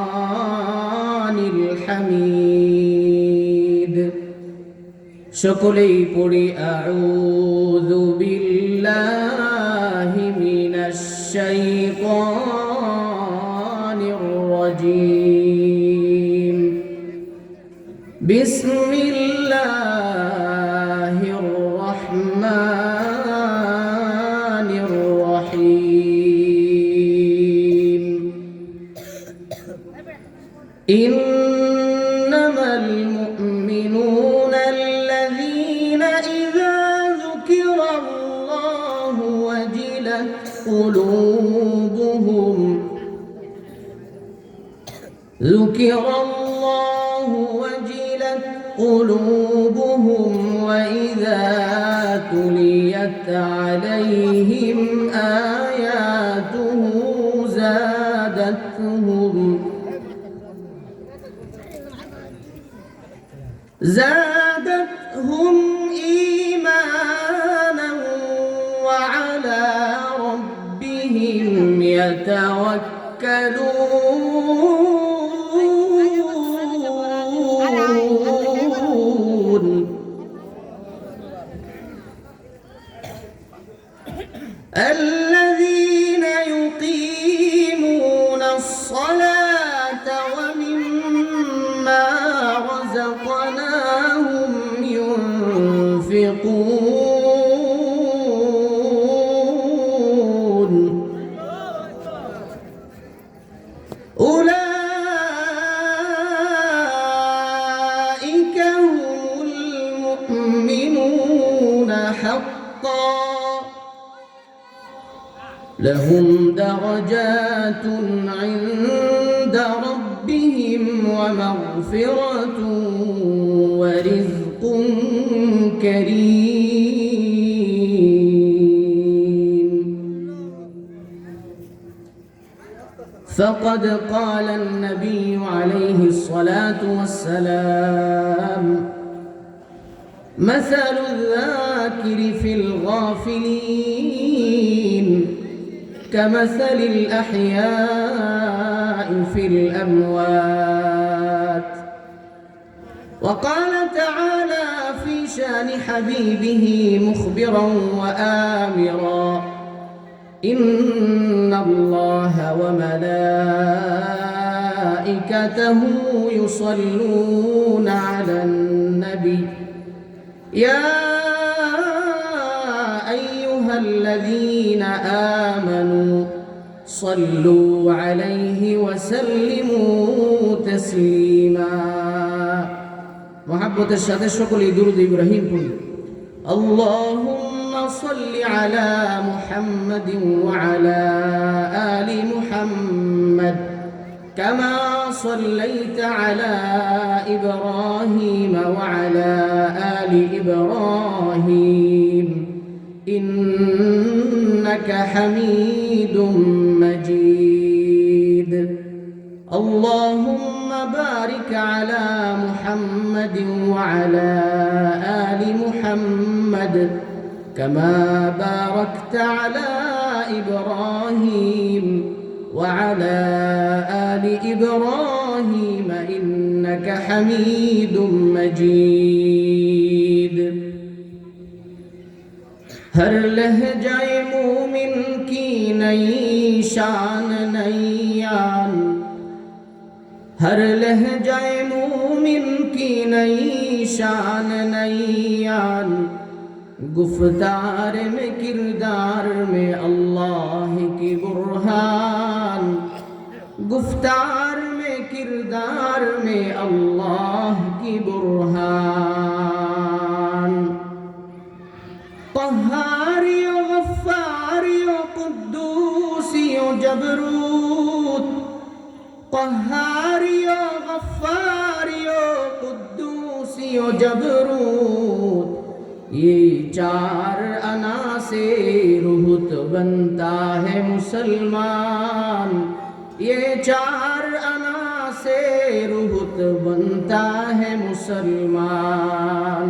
والفرقان الحميد সকলেই পড়ি আউযু বিল্লাহি মিনাশ শাইতানির রাজীম বিসমিল্লাহির রাহমানির রহিম ইন্নামাল মুমিনুনা الذين إذا ذكر الله وجلت قلوبهم وإذا تليت عليهم آياته زادتهم إيمانا وعلى ربهم يتوكلون الذين يقيمون الصلاة ومما رزقناهم ينفقون أولئك هم المؤمنون حقا لهم درجات عند ربهم ومغفرة ورزق كريم فقد قال النبي عليه الصلاة والسلام مثل الذاكر في الغافلين كمثل الأحياء في الأموات وقال تعالى في شان حبيبه مخبرا وآمرا إن الله وملائكته يصلون على النبي يا أيها الذين آمنوا صلوا عليه وسلموا تسليما محبة الشهادة شكل درود إبراهيم قل اللهم صل على محمد وعلى آل محمد كما صليت على إبراهيم وعلى آل إبراهيم إنك حميد مجيد اللهم بارك على محمد وعلى آل محمد كما باركت على إبراهيم وعلى آل إبراهيم إنك حميد مجيد हर लहजाए मोमिन की नई शान नैयान हर लहजाए मोमिन की नई शान नैयान गुफ्तार में किरदार में अल्लाह की बुरहान गुफ्तार में किरदार में अल्लाह की बुरहान قهاري وغفاري وقدوسي وجبروت قهاري وغفاري وقدوسي وجبروت ये चार अना से रूहत बनता है मुसलमान ये चार अना से रूहत बनता है मुसलमान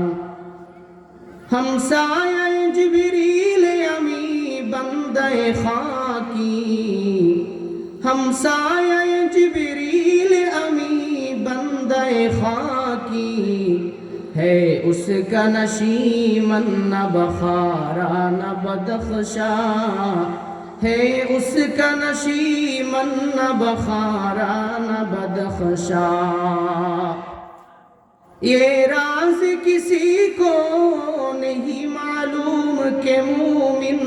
हमसाया जिब्रील अमी बंदे खाकी हमसाया जिब्रील अमी बंदे खाकी है उसका नशीमन न बखारा न बदख्शा है उसका नशीमन न बखारा न बदख्शा ये राज किसी को नहीं मालूम के मोमिन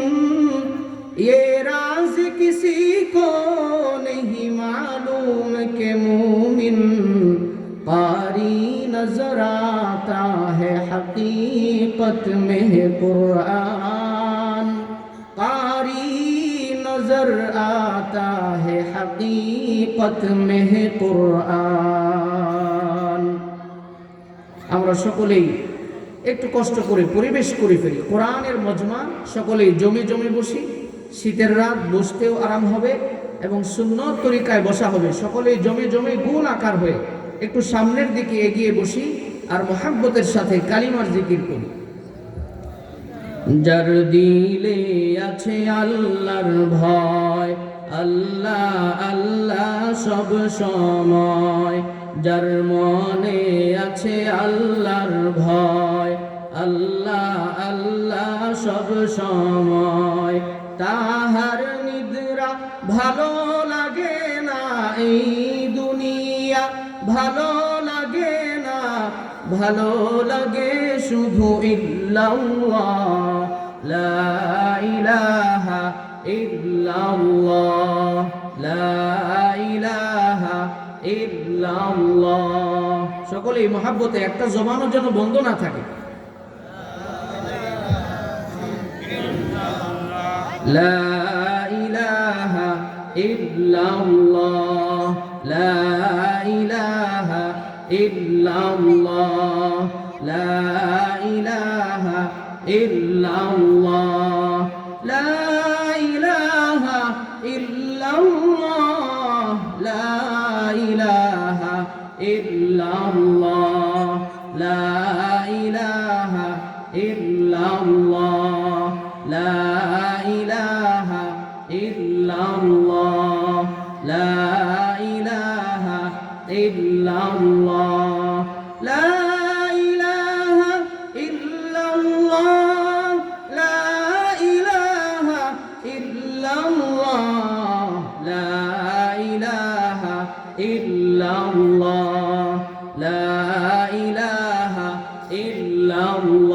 ये राज किसी को नहीं मालूम के मोमिन कारी नजर आता है हकीकत में है कुरान कारी नजर आता है हकीकत में है कुरान। আমরা সকলেই একটু কষ্ট করে পরিবেশ করে ফেলি, কোরআনের মজমা সকলেই জমি জমি বসি, শীতের রাত বসতেও আরাম হবে এবং সুন্নত তরিকায় বসা হবে, সকলেই জমি জমি গোল আকার হয়ে একটু সামনের দিকে এগিয়ে বসি আর মোহাব্বতের সাথে কালিমার জিকির করি। যার দিলে আছে আল্লাহর ভয় আল্লাহ আল্লাহ সব সময়, যার মনে আছে আল্লাহর ভয় আল্লাহ আল্লাহ সব সময়, তাহার নিদ্রা ভালো লাগে না এই দুনিয়া ভালো লাগে না, ভালো লাগে শুধু ইল্লাল্লাহ লা ইলাহা ইল্লাল্লাহ লা ইলাহা ইল্লাল্লাহ। সকলেই মহাব্বতে একটা জবানও যেন বন্ধ না থাকে। লা ইলাহা ইল্লাল্লাহ লা ইলাহা ইল্লাল্লাহ লা ইলাহা ইল্লাল্লাহ লা ইলাহা ইল্লাল্লাহ লা ইলাহা ইল্লাল্লাহ লা ইলাহা ইল্লাল্লাহ লা ইলাহা ইল্লাল্লাহ লা ইলাহা ইল্লাল্লাহ লা ইলাহা ইল্লাল্লাহ লা ইলাহা ইল্লাল্লাহ লা ইলাহা ইল্লাল্লাহ লা ইলাহা ইল্লাল্লাহ